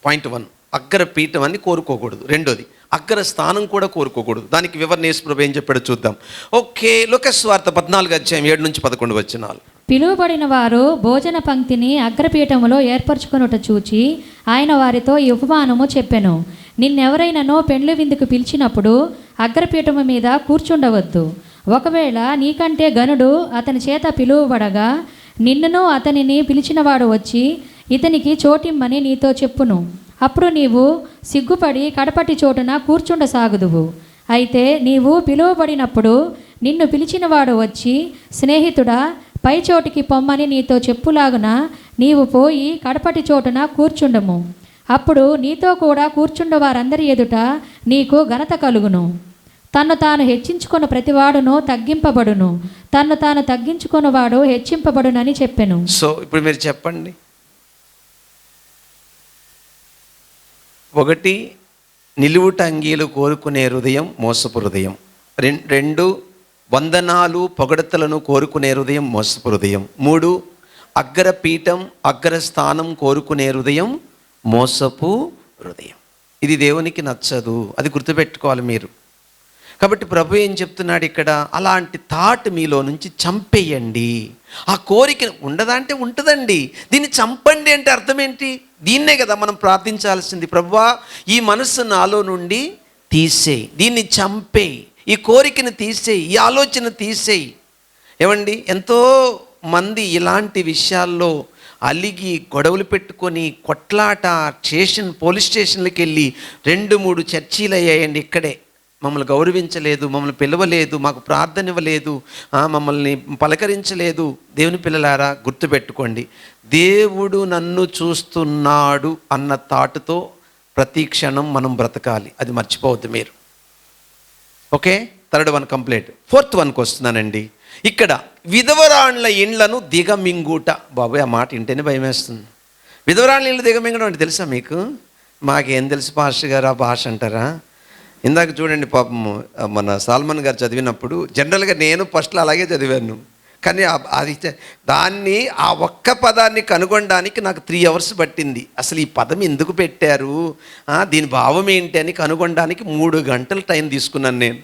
పాయింట్ 1, అగ్ర పీఠం అని కోరుకోకూడదు. రెండోది, అగ్రస్థానం కూడా కోరుకోకూడదు. దానికి వివరణ యేసు ప్రభు ఏం చెప్పాడో చూద్దాం. ఓకే, లూకాసు వార్త 14:7-11. పిలువబడిన వారు భోజన పంక్తిని అగ్రపీఠములో ఏర్పరచుకొనుట చూచి ఆయన వారితో ఈ ఉపమానము చెప్పెను. నిన్నెవరైనానో పెండ్లి విందుకు పిలిచినప్పుడు అగ్రపీఠము మీద కూర్చుండవద్దు. ఒకవేళ నీకంటే గనుడు అతని చేత పిలువబడగా నిన్నును అతనిని పిలిచినవాడు వచ్చి ఇతనికి చోటిమ్మని నీతో చెప్పును. అప్పుడు నీవు సిగ్గుపడి కడపటి చోటున కూర్చుండసాగుదువు. అయితే నీవు పిలువబడినప్పుడు నిన్ను పిలిచినవాడు వచ్చి, స్నేహితుడా, పై చోటికి పొమ్మని నీతో చెప్పులాగున నీవు పోయి కడపటి చోటున కూర్చుండము. అప్పుడు నీతో కూడా కూర్చుండ వారందరి ఎదుట నీకు ఘనత కలుగును. తన్ను తాను హెచ్చించుకున్న ప్రతివాడును తగ్గింపబడును, తన్ను తాను తగ్గించుకున్నవాడు హెచ్చింపబడునని చెప్పెను. సో ఇప్పుడు మీరు చెప్పండి, ఒకటి నిలువుట అంగీలు కోరుకునే హృదయం మోసపు హృదయం. రెండు వందనాలు పొగడతలను కోరుకునే హృదయం మోసపు హృదయం. 3 అగ్రపీఠం అగ్రస్థానం కోరుకునే హృదయం మోసపు హృదయం. ఇది దేవునికి నచ్చదు, అది గుర్తుపెట్టుకోవాలి మీరు. కాబట్టి ప్రభు ఏం చెప్తున్నాడు ఇక్కడ, అలాంటి థాట్ మీలో నుంచి చంపేయండి. ఆ కోరిక ఉండదా అంటే ఉంటుందండి, దీన్ని చంపండి అంటే అర్థం ఏంటి? దీన్నే కదా మనం ప్రార్థించాల్సింది. ప్రభువా, ఈ మనస్సు నాలో నుండి తీసేయి, దీన్ని చంపేయి, ఈ కోరికను తీసేయి, ఈ ఆలోచన తీసేయి. ఏమండి, ఎంతో మంది ఇలాంటి విషయాల్లో అలిగి గొడవలు పెట్టుకొని కొట్లాట పోలీస్ స్టేషన్లకు వెళ్ళి 2-3 చర్చీలు అయ్యాయండి. ఇక్కడే మమ్మల్ని గౌరవించలేదు, మమ్మల్ని పిలవలేదు, మాకు ప్రార్థన ఇవ్వలేదు, మమ్మల్ని పలకరించలేదు. దేవుని పిల్లలారా, గుర్తుపెట్టుకోండి, దేవుడు నన్ను చూస్తున్నాడు అన్న థాట్తో ప్రతి క్షణం మనం బ్రతకాలి. అది మర్చిపోవద్దు మీరు. Okay, 3rd one complete. 4th వన్కి వస్తున్నానండి. ఇక్కడ విధవరాండ్ల ఇండ్లను దిగమింగుట. బాబోయ్, ఆ మాట ఇంటేనే భయం వేస్తుంది. విధవరాండ్ల ఇండ్లు దిగమింగడం అంటే తెలుసా మీకు? మాకేం తెలుసు పాస్టర్ గారు ఆ భాష అంటారా? ఇందాక చూడండి, పాపము మన సాల్మన్ గారు చదివినప్పుడు జనరల్గా నేను ఫస్ట్లో అలాగే చదివాను, కానీ అది దాన్ని ఆ ఒక్క పదాన్ని కనుగొనడానికి నాకు 3 అవర్స్ పట్టింది. అసలు ఈ పదం ఎందుకు పెట్టారు, దీని భావం ఏంటి అని కనుగొనడానికి 3 గంటలు టైం తీసుకున్నాను నేను.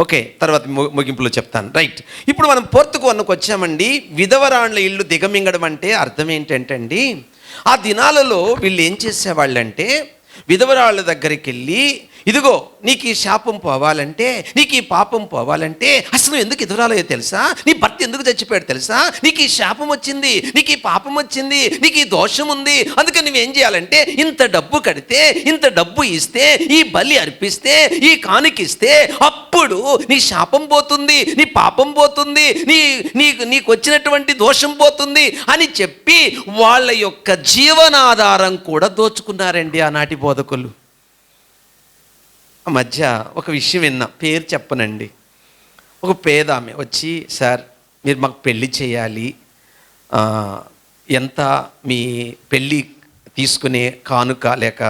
ఓకే, తర్వాత ముగింపులో చెప్తాను. రైట్, ఇప్పుడు మనం 4th వన్కి వచ్చామండి. విధవరాండ్ల ఇల్లు దిగమింగడం అంటే అర్థం ఏంటంటే అండి, ఆ దినాలలో వీళ్ళు ఏం చేసేవాళ్ళంటే, విధవరాళ్ళ దగ్గరికి వెళ్ళి, ఇదిగో నీకు ఈ శాపం పోవాలంటే, నీకు ఈ పాపం పోవాలంటే, అసలు ఎందుకు ఎదురాలయో తెలుసా, నీ భర్త ఎందుకు చచ్చిపోయాడు తెలుసా, నీకు ఈ శాపం వచ్చింది, నీకు ఈ పాపం వచ్చింది, నీకు ఈ దోషం ఉంది, అందుకని నువ్వేం చేయాలంటే ఇంత డబ్బు కడితే, ఇంత డబ్బు ఇస్తే, ఈ బలి అర్పిస్తే, ఈ కానుకిస్తే, అప్పుడు నీ శాపం పోతుంది, నీ పాపం పోతుంది, నీకు వచ్చినటువంటి దోషం పోతుంది అని చెప్పి వాళ్ళ యొక్క జీవనాధారం కూడా దోచుకున్నారండి ఆనాటి బోధకులు. ఆ మధ్య ఒక విషయం విన్నా, పేరు చెప్పనండి. ఒక పేద ఆమె వచ్చి, సార్ మీరు మాకు పెళ్ళి చేయాలి, ఎంత మీ పెళ్ళి తీసుకునే కానుక లేక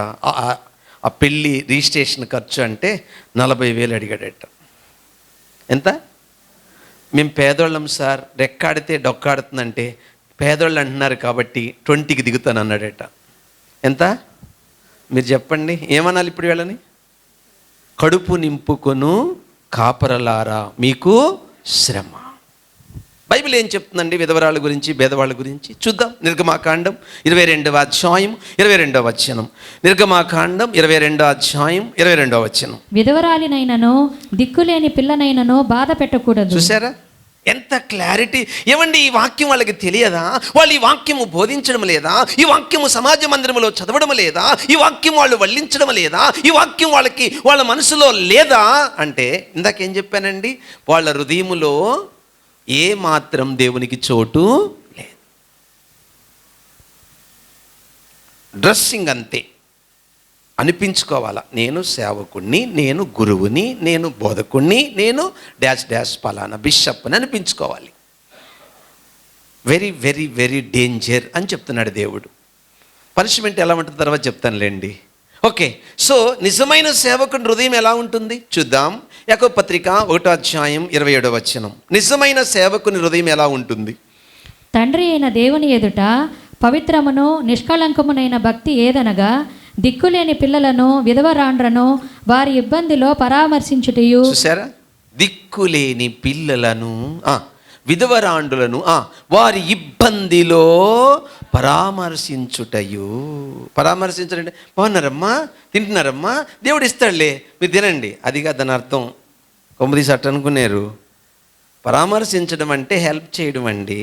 ఆ పెళ్ళి రిజిస్ట్రేషన్ ఖర్చు అంటే 40,000 అడిగాడట. ఎంత? మేము పేదోళ్ళం సార్, రెక్కాడితే డొక్కాడుతుందంటే పేదోళ్ళు అంటున్నారు కాబట్టి 20కి దిగుతాను అన్నాడట. ఎంత? మీరు చెప్పండి, ఏమనాలి ఇప్పుడు వీళ్ళని? కడుపు నింపుకొను కాపరలారా మీకు శ్రమ. బైబిల్ ఏం చెప్తుందండి విధవరాళ్ళ గురించి, భేదవాళ్ళ గురించి? చూద్దాం. నిర్గమాకాండం 22వ అధ్యాయం 22వ వచనం. నిర్గమాకాండం 22వ అధ్యాయం 22వ వచనం. విధవరాలినైనను దిక్కులేని పిల్లనైనను బాధ పెట్టకూడదు. చూసారా ఎంత క్లారిటీ? ఏమండి, ఈ వాక్యం వాళ్ళకి తెలియదా? వాళ్ళు ఈ వాక్యము బోధించడం లేదా? ఈ వాక్యము సమాజ మందిరంలో చదవడం లేదా? ఈ వాక్యం వాళ్ళు వల్లించడం లేదా? ఈ వాక్యం వాళ్ళ మనసులో లేదా అంటే, ఇందాకేం చెప్పానండి, వాళ్ళ హృదయములో ఏ మాత్రం దేవునికి చోటు లేదు. డ్రెస్సింగ్ అంతే, అనిపించుకోవాలా, నేను సేవకుణ్ణి, నేను గురువుని, నేను బోధకుణ్ణి, నేను డాష్ పలానా బిషప్ అని అనిపించుకోవాలి. వెరీ వెరీ వెరీ డేంజర్ అని చెప్తున్నాడు దేవుడు. పనిష్మెంట్ ఎలా ఉంటుంది తర్వాత చెప్తానులేండి. ఓకే, సో నిజమైన సేవకుని హృదయం ఎలా ఉంటుంది చూద్దాం. యాకోబు పత్రిక 1వ అధ్యాయం 27వ వచనం. నిజమైన సేవకుని హృదయం ఎలా ఉంటుంది? తండ్రి అయిన దేవుని ఎదుట పవిత్రమును నిష్కళంకమునైన భక్తి ఏదనగా, దిక్కులేని పిల్లలను విధవరాండ్రను వారి ఇబ్బందిలో పరామర్శించుటయు. చూసారా, దిక్కులేని పిల్లలను విధవరాండులను వారి ఇబ్బందిలో పరామర్శించుటయు. పరామర్శించడంటే బాగున్నారమ్మా, తింటున్నారమ్మా, దేవుడు ఇస్తాడులే, మీరు తినండి, అది కాదు దాని అర్థం. కొమ్మది సట్ అనుకున్నారు. పరామర్శించడం అంటే హెల్ప్ చేయడం అండి,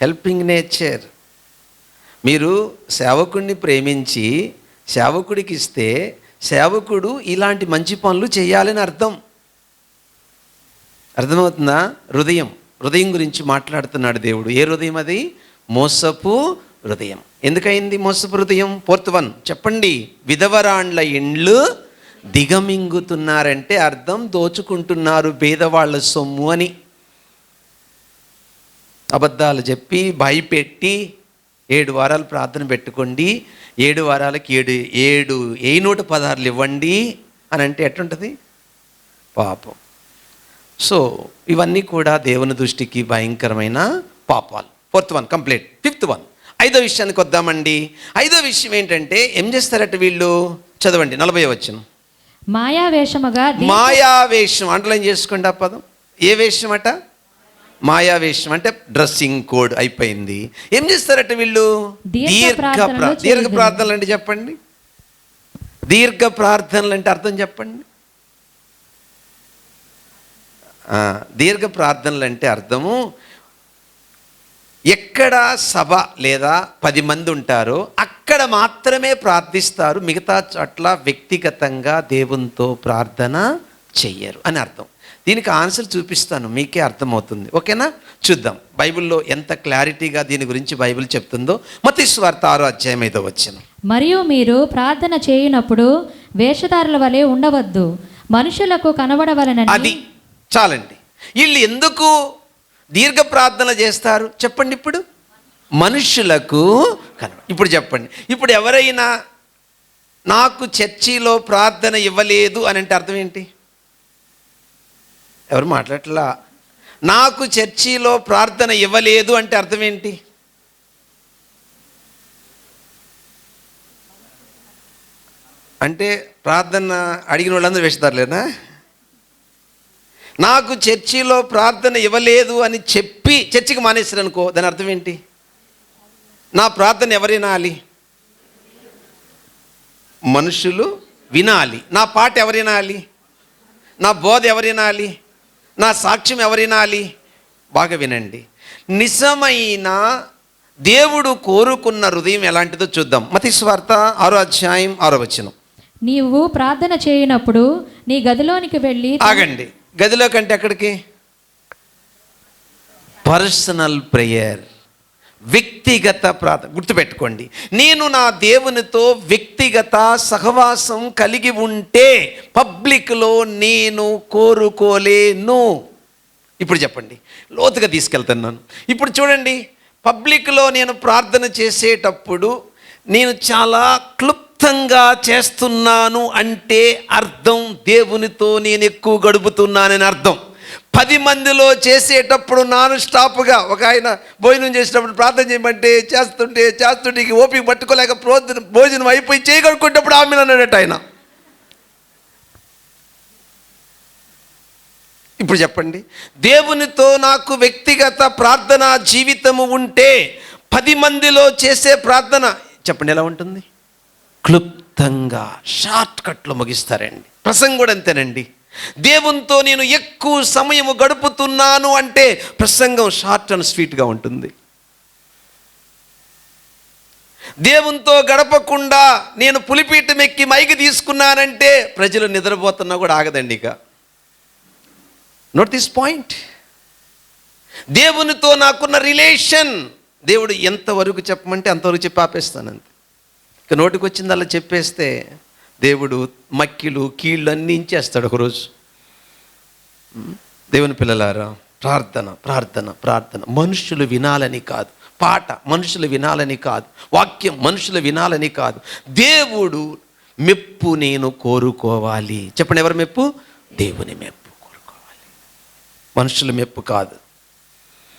హెల్పింగ్ నేచర్. మీరు సేవకుడిని ప్రేమించి సేవకుడికి ఇస్తే సేవకుడు ఇలాంటి మంచి పనులు చేయాలని అర్థం. అర్థమవుతుందా? హృదయం, హృదయం గురించి మాట్లాడుతున్నాడు దేవుడు. ఏ హృదయం అది? మోసపు హృదయం. ఎందుకయింది మోసపు హృదయం? ఫోర్త్ వన్ చెప్పండి. విధవరాండ్ల ఇండ్లు దిగమింగుతున్నారంటే అర్థం దోచుకుంటున్నారు పేదవాళ్ళ సొమ్ము అని. అబద్ధాలు చెప్పి భయపెట్టి 7 వారాలు ప్రార్థన పెట్టుకోండి, 7 వారాలకి 7 116 ఇవ్వండి అని అంటే ఎట్లుంటుంది? పాపం. సో ఇవన్నీ కూడా దేవుని దృష్టికి భయంకరమైన పాపాలు. Fourth one complete. Fifth one, 5వ విషయానికి వద్దామండి. 5వ విషయం ఏంటంటే ఏం చేస్తారట వీళ్ళు? చదవండి 40వ వచనం. మాయావేషముగా మాయావేషం, అండర్లైన్ చేసుకోండి ఆ పదం. ఏ వేషం అట? మాయావేషం అంటే డ్రెస్సింగ్ కోడ్ అయిపోయింది. ఏం చేస్తారట వీళ్ళు? దీర్ఘ ప్రార్థనలు అంటే చెప్పండి. దీర్ఘ ప్రార్థనలు అంటే అర్థం చెప్పండి. దీర్ఘ ప్రార్థనలు అంటే అర్థము, ఎక్కడ సభ లేదా 10 మంది ఉంటారో అక్కడ మాత్రమే ప్రార్థిస్తారు, మిగతా చోట్ల వ్యక్తిగతంగా దేవునితో ప్రార్థన చెయ్యరు అని అర్థం. దీనికి ఆన్సర్ చూపిస్తాను, మీకే అర్థమవుతుంది. ఓకేనా? చూద్దాం బైబిల్లో ఎంత క్లారిటీగా దీని గురించి బైబిల్ చెప్తుందో. మత్తయి సువార్త 6వ అధ్యాయం 5వ వచనం. మరియు మీరు ప్రార్థన చేయునప్పుడు వేషధారుల వలె ఉండవద్దు, మనుషులకు కనబడవలనని. అది చాలండి. వీళ్ళు ఎందుకు దీర్ఘ ప్రార్థన చేస్తారు చెప్పండి? ఇప్పుడు మనుషులకు ఇప్పుడు చెప్పండి. ఇప్పుడు ఎవరైనా నాకు చర్చిలో ప్రార్థన ఇవ్వలేదు అని అంటే అర్థం ఏంటి? ఎవరు మాట్లాడట్లా? నాకు చర్చిలో ప్రార్థన ఇవ్వలేదు అంటే అర్థం ఏంటి? అంటే ప్రార్థన అడిగిన వాళ్ళందరూ వేస్తారులేనా? నాకు చర్చిలో ప్రార్థన ఇవ్వలేదు అని చెప్పి చర్చికి మానేస్తారు అనుకో, దాని అర్థం ఏంటి? నా ప్రార్థన ఎవరు వినాలి? మనుషులు వినాలి. నా పాట ఎవరు వినాలి? నా బోధ ఎవరు వినాలి? నా సాక్ష్యం ఎవరు వినాలి? బాగా వినండి. నిజమైన దేవుడు కోరుకున్న హృదయం ఎలాంటిదో చూద్దాం. మత్తయి సువార్త 6వ అధ్యాయం 6వ వచనం. నీవు ప్రార్థన చేయనప్పుడు నీ గదిలోనికి వెళ్ళి. ఆగండి. గదిలో కంటే ఎక్కడికి? పర్సనల్ ప్రేయర్, వ్యక్తిగత ప్రార్థన. గుర్తుపెట్టుకోండి, నేను నా దేవునితో వ్యక్తిగత సహవాసం కలిగి ఉంటే పబ్లిక్లో నేను కోరుకోలేను. ఇప్పుడు చెప్పండి, లోతుగా తీసుకెళ్తున్నాను. ఇప్పుడు చూడండి, పబ్లిక్లో నేను ప్రార్థన చేసేటప్పుడు నేను చాలా క్లుప్తంగా చేస్తున్నాను అంటే అర్థం దేవునితో నేను ఎక్కువ గడుపుతున్నానని అర్థం. 10 మందిలో చేసేటప్పుడు నాన్ స్టాప్గా, ఒక ఆయన భోజనం చేసేటప్పుడు ప్రార్థన చేయమంటే చేస్తుంటే ఓపిక పట్టుకోలేక భోజనం అయిపోయి చేయగలుగుకునేటప్పుడు ఆమె అన్నాడట ఆయన. ఇప్పుడు చెప్పండి, దేవునితో నాకు వ్యక్తిగత ప్రార్థన జీవితము ఉంటే 10 మందిలో చేసే ప్రార్థన చెప్పండి ఎలా ఉంటుంది? క్లుప్తంగా, షార్ట్ కట్లో ముగిస్తారండి. ప్రసంగం కూడా అంతేనండి. దేవునితో నేను ఎక్కువ సమయం గడుపుతున్నాను అంటే ప్రసంగం షార్ట్ అండ్ స్వీట్గా ఉంటుంది. దేవునితో గడపకుండా నేను పులిపీఠం ఎక్కి మైకి తీసుకున్నానంటే ప్రజలు నిద్రపోతున్నా కూడా ఆగదండి. ఇక నోట్ దిస్ పాయింట్. దేవునితో నాకున్న రిలేషన్, దేవుడు ఎంతవరకు చెప్పమంటే అంతవరకు చెప్పి ఆపేస్తాను అంతే. ఇక నోటికి వచ్చింది అలా చెప్పేస్తే దేవుడు మక్కిలు కీళ్ళు అన్నీ ఇచ్చేస్తాడు ఒకరోజు. దేవుని పిల్లలారా, ప్రార్థన ప్రార్థన ప్రార్థన మనుషులు వినాలని కాదు, పాట మనుషులు వినాలని కాదు, వాక్యం మనుషులు వినాలని కాదు, దేవుడు మెప్పు నేను కోరుకోవాలి. చెప్పండి, ఎవరు మెప్పు? దేవుని మెప్పు కోరుకోవాలి, మనుషుల మెప్పు కాదు.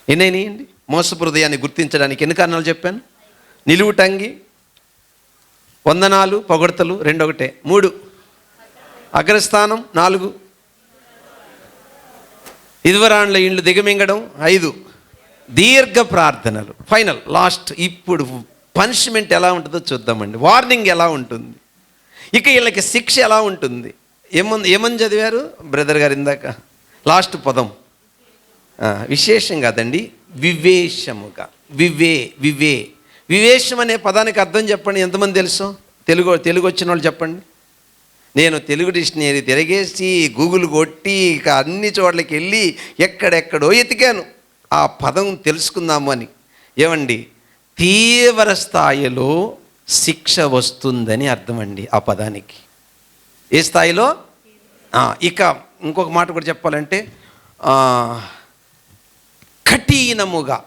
ఎన్నైనాయండి మోసపు హృదయాన్ని గుర్తించడానికి ఎన్ని కారణాలు చెప్పాను? నిలువుటంగి, వందనాలు పొగడ్తలు 2 ఒకటే, 3 అగ్రస్థానం, 4 ఇదివరాండ్ల ఇండ్లు దిగమింగడం, 5 దీర్ఘ ప్రార్థనలు, ఫైనల్ లాస్ట్. ఇప్పుడు పనిష్మెంట్ ఎలా ఉంటుందో చూద్దామండి. వార్నింగ్ ఎలా ఉంటుంది, ఇక వీళ్ళకి శిక్ష ఎలా ఉంటుంది. ఏమని చదివారు బ్రదర్ గారు ఇందాక? లాస్ట్ పదం విశేషం కాదండి, వివేశముగా. వివేశం అనే పదానికి అర్థం చెప్పండి. ఎంతమంది తెలుసు? తెలుగు వచ్చిన వాళ్ళు చెప్పండి. నేను తెలుగు డిక్షనరీ తిరిగేసి గూగుల్ కొట్టి ఇక అన్ని చోట్లకి వెళ్ళి ఎక్కడెక్కడో ఎతికాను ఆ పదం తెలుసుకుందాము అని. ఏమండి, తీవ్ర స్థాయిలో శిక్ష వస్తుందని అర్థం అండి ఆ పదానికి. ఏ స్థాయిలో? ఇక ఇంకొక మాట కూడా చెప్పాలంటే కఠినముగా,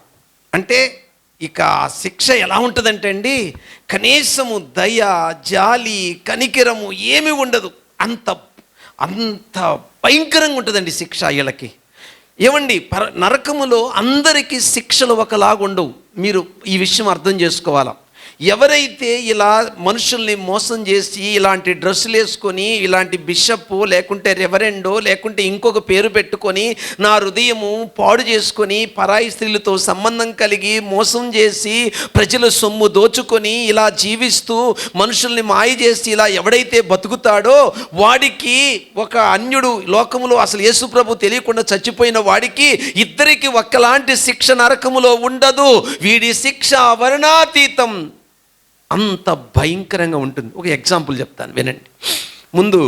అంటే ఇక ఆ శిక్ష ఎలా ఉంటుందంటే అండి, కనీసము దయ, జాలి, కనికిరము ఏమీ ఉండదు. అంత అంత భయంకరంగా ఉంటుందండి శిక్ష వీళ్ళకి. ఏమండి, నరకములో అందరికీ శిక్షలు ఒకలాగా ఉండవు. మీరు ఈ విషయం అర్థం చేసుకోవాలా. ఎవరైతే ఇలా మనుషుల్ని మోసం చేసి ఇలాంటి డ్రెస్సులు వేసుకొని ఇలాంటి బిషప్ లేకుంటే రెవరెండో లేకుంటే ఇంకొక పేరు పెట్టుకొని నా హృదయము పాడు చేసుకొని పరాయి స్త్రీలతో సంబంధం కలిగి మోసం చేసి ప్రజల సొమ్ము దోచుకొని ఇలా జీవిస్తూ మనుషుల్ని మాయ చేసి ఇలా ఎవడైతే బతుకుతాడో వాడికి ఒక అన్యుడు లోకములో అసలు యేసుప్రభు తెలియకుండా చచ్చిపోయిన వాడికి ఇద్దరికి ఒక్కలాంటి శిక్ష నరకములో ఉండదు. వీడి శిక్ష వర్ణాతీతం, అంత భయంకరంగా ఉంటుంది. ఒక ఎగ్జాంపుల్ చెప్తాను వినండి. ముందు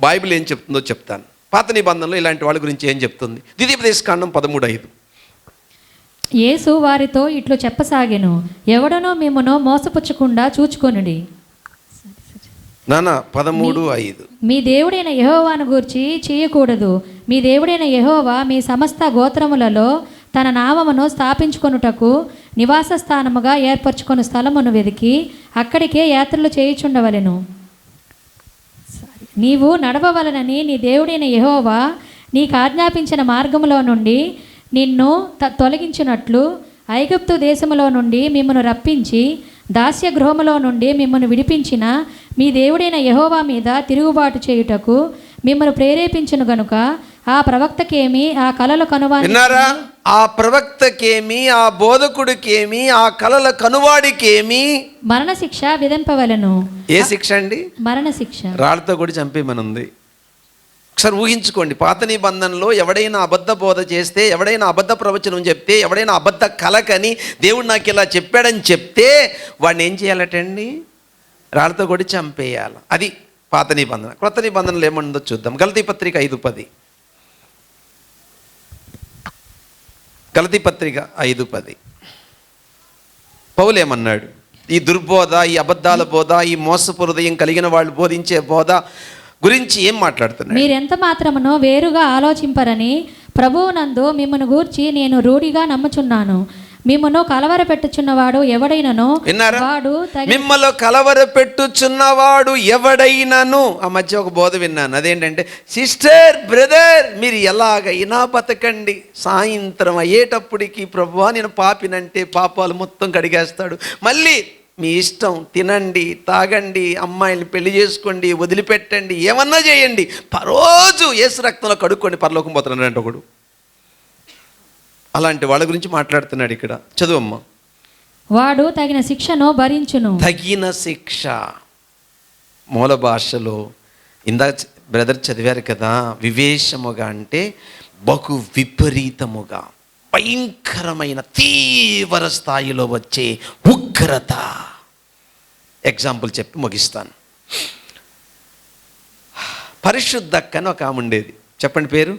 బైబిల్ ఏం చెప్తుందో చెప్తాను. పాత నిబంధనలో ఇలాంటి వాళ్ళ గురించి ఏం చెప్తుంది? ద్వితీయోపదేశకాండం 13:5. యేసు వారితో ఇట్లు చెప్పసాగెను, ఎవడనో మిమ్మును మోసపుచ్చకుండా చూచుకొనుడి. 13:5. మీ దేవుడైన యెహోవాను గూర్చి చేయకూడదు. మీ దేవుడైన యెహోవా మీ సమస్త గోత్రములలో తన నామమును స్థాపించుకొనుటకు నివాస స్థానముగా ఏర్పరచుకొని స్థలమును వెదికి అక్కడికే యాత్రలు చేయుచుండవలెను. నీవు నడవవలనని నీ దేవుడైన యెహోవా నీకు ఆజ్ఞాపించిన మార్గములో నుండి నిన్ను తొలగించినట్లు ఐగుప్తు దేశములో నుండి మిమ్మను రప్పించి దాస్య గృహములో నుండి మిమ్మను విడిపించిన మీ దేవుడైన యెహోవా మీద తిరుగుబాటు చేయుటకు మిమ్మను ప్రేరేపించును గనుక ఆ ప్రవక్తకేమి ఆ కలల కనువాడి, విన్నారా? ఆ ప్రవక్తకేమి ఆ బోధకుడికేమి ఆ కలల కనువాడికేమి మరణశిక్ష విధింపవలెను. ఏ శిక్ష అండి? మరణశిక్ష. రాళ్ళతో కూడా చంపేమనుంది. ఒకసారి ఊహించుకోండి. పాత నిబంధనలో ఎవడైనా అబద్ధ బోధ చేస్తే, ఎవడైనా అబద్ధ ప్రవచనం చెప్తే, ఎవడైనా అబద్ధ కలకని దేవుడు నాకు ఇలా చెప్పాడని చెప్తే వాడిని ఏం చేయాలటండి? రాళ్ళతో కూడా చంపేయాలి. అది పాత నిబంధన. క్రొత్త నిబంధనలు ఏమనుందో చూద్దాం. గలతీ పత్రిక 5:10. గలతీ పత్రిక 5:10. పౌలు ఏమన్నాడు? ఈ దుర్బోధ, ఈ అబద్ధాల బోధ, ఈ మోసపు హృదయం కలిగిన వాళ్ళు బోధించే బోధ గురించి ఏం మాట్లాడుతున్నాడు? మీరెంత మాత్రమునో వేరుగా ఆలోచింపరని ప్రభువునందు మిమ్మను గూర్చి నేను రూఢిగా నమ్ముచున్నాను. మిమ్మను కలవర పెట్టుచున్నవాడు ఎవడైనను, విన్నారా? వాడు మిమ్మల్ని కలవర పెట్టుచున్నవాడు ఎవడైనను. ఆ మధ్య ఒక బోధ విన్నాను. అదేంటంటే, సిస్టర్, బ్రదర్, మీరు ఎలాగైనా బతకండి, సాయంత్రం అయ్యేటప్పటికి ప్రభువా నేను పాపినంటే పాపాలు మొత్తం కడిగేస్తాడు, మళ్ళీ మీ ఇష్టం, తినండి, తాగండి, అమ్మాయిని పెళ్లి చేసుకోండి, వదిలిపెట్టండి, ఏమన్నా చేయండి, రోజు యేసు రక్తంలో కడుక్కోండి, పరలోకం పోతున్నాడు అంటే ఒకడు. అలాంటి వాళ్ళ గురించి మాట్లాడుతున్నాడు ఇక్కడ. చదువమ్మా. వాడు తగిన శిక్షను భరించును. తగిన శిక్ష. మూల భాషలో ఇందాక బ్రదర్ చదివారు కదా, వివేశముగా అంటే బహు విపరీతముగా, భయంకరమైన తీవ్ర స్థాయిలో వచ్చే ఉగ్రత. ఎగ్జాంపుల్ చెప్పి ముగిస్తాను. పరిశుద్ధక్క అని ఒక ఆమె ఉండేది. చెప్పండి పేరు.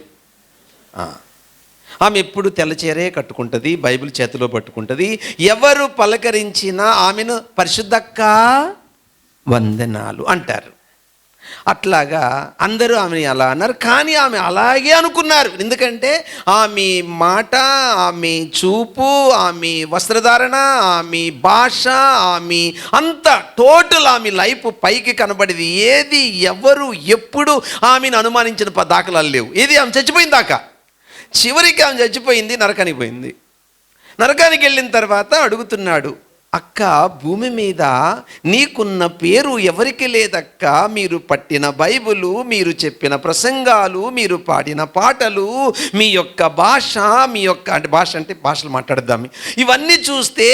ఆమె ఎప్పుడు తెల్లచీరే కట్టుకుంటుంది, బైబిల్ చేతిలో పట్టుకుంటుంది. ఎవరు పలకరించినా ఆమెను పరిశుద్ధక్క వందనాలు అంటారు. అట్లాగా అందరూ ఆమె అలా అన్నారు. కానీ ఆమె అలాగే అనుకున్నారు. ఎందుకంటే ఆమె మాట, ఆమె చూపు, ఆమె వస్త్రధారణ, ఆమె భాష, ఆమె అంత టోటల్ ఆమె లైఫ్ పైకి కనబడేది. ఏది ఎవరు ఎప్పుడు ఆమెను అనుమానించిన దాఖలాలు లేవు. ఏది ఆమె చచ్చిపోయిన దాకా. చివరికి ఆమె చచ్చిపోయింది, నరకానికి పోయింది. నరకానికి వెళ్ళిన తర్వాత అడుగుతున్నాడు, అక్క, భూమి మీద నీకున్న పేరు ఎవరికి లేదక్క. మీరు పట్టిన బైబిలు, మీరు చెప్పిన ప్రసంగాలు, మీరు పాడిన పాటలు, మీ యొక్క భాష, మీ యొక్క అంటే భాష అంటే భాషలు మాట్లాడదాం, ఇవన్నీ చూస్తే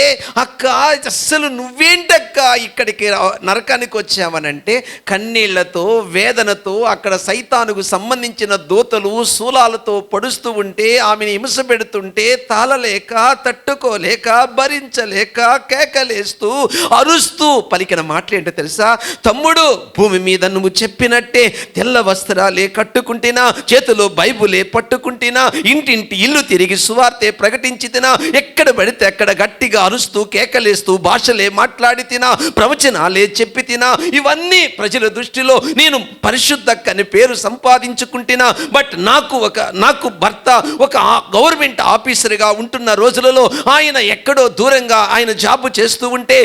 అక్క అస్సలు నువ్వేంటక్క ఇక్కడికి నరకానికి వచ్చావనంటే కన్నీళ్లతో, వేదనతో అక్కడ సైతానుకు సంబంధించిన దూతలు శూలాలతో పడుస్తూ ఉంటే, ఆమెను హింస పెడుతుంటే తాళలేక, తట్టుకోలేక, భరించలేక కేక కేకలేస్తూ అరుస్తూ పలికిన మాటలు ఏంటో తెలుసా? తమ్ముడు, భూమి మీద నువ్వు చెప్పినట్టే తెల్ల వస్త్రాలే కట్టుకుంటేనా, చేతిలో బైబులే పట్టుకుంటేనా, ఇంటింటి ఇల్లు తిరిగి సువార్తే ప్రకటించితేనా, ఎక్కడ పడితే అక్కడ గట్టిగా అరుస్తూ కేకలేస్తూ భాషలే మాట్లాడి తినా, ప్రవచనాలే చెప్పి తినా, ఇవన్నీ ప్రజల దృష్టిలో నేను పరిశుద్ధ అని పేరు సంపాదించుకుంటున్నా. బట్ నాకు భర్త ఒక గవర్నమెంట్ ఆఫీసర్గా ఉంటున్న రోజులలో ఆయన ఎక్కడో దూరంగా ఆయన జాబు చేస్తూ ఉంటే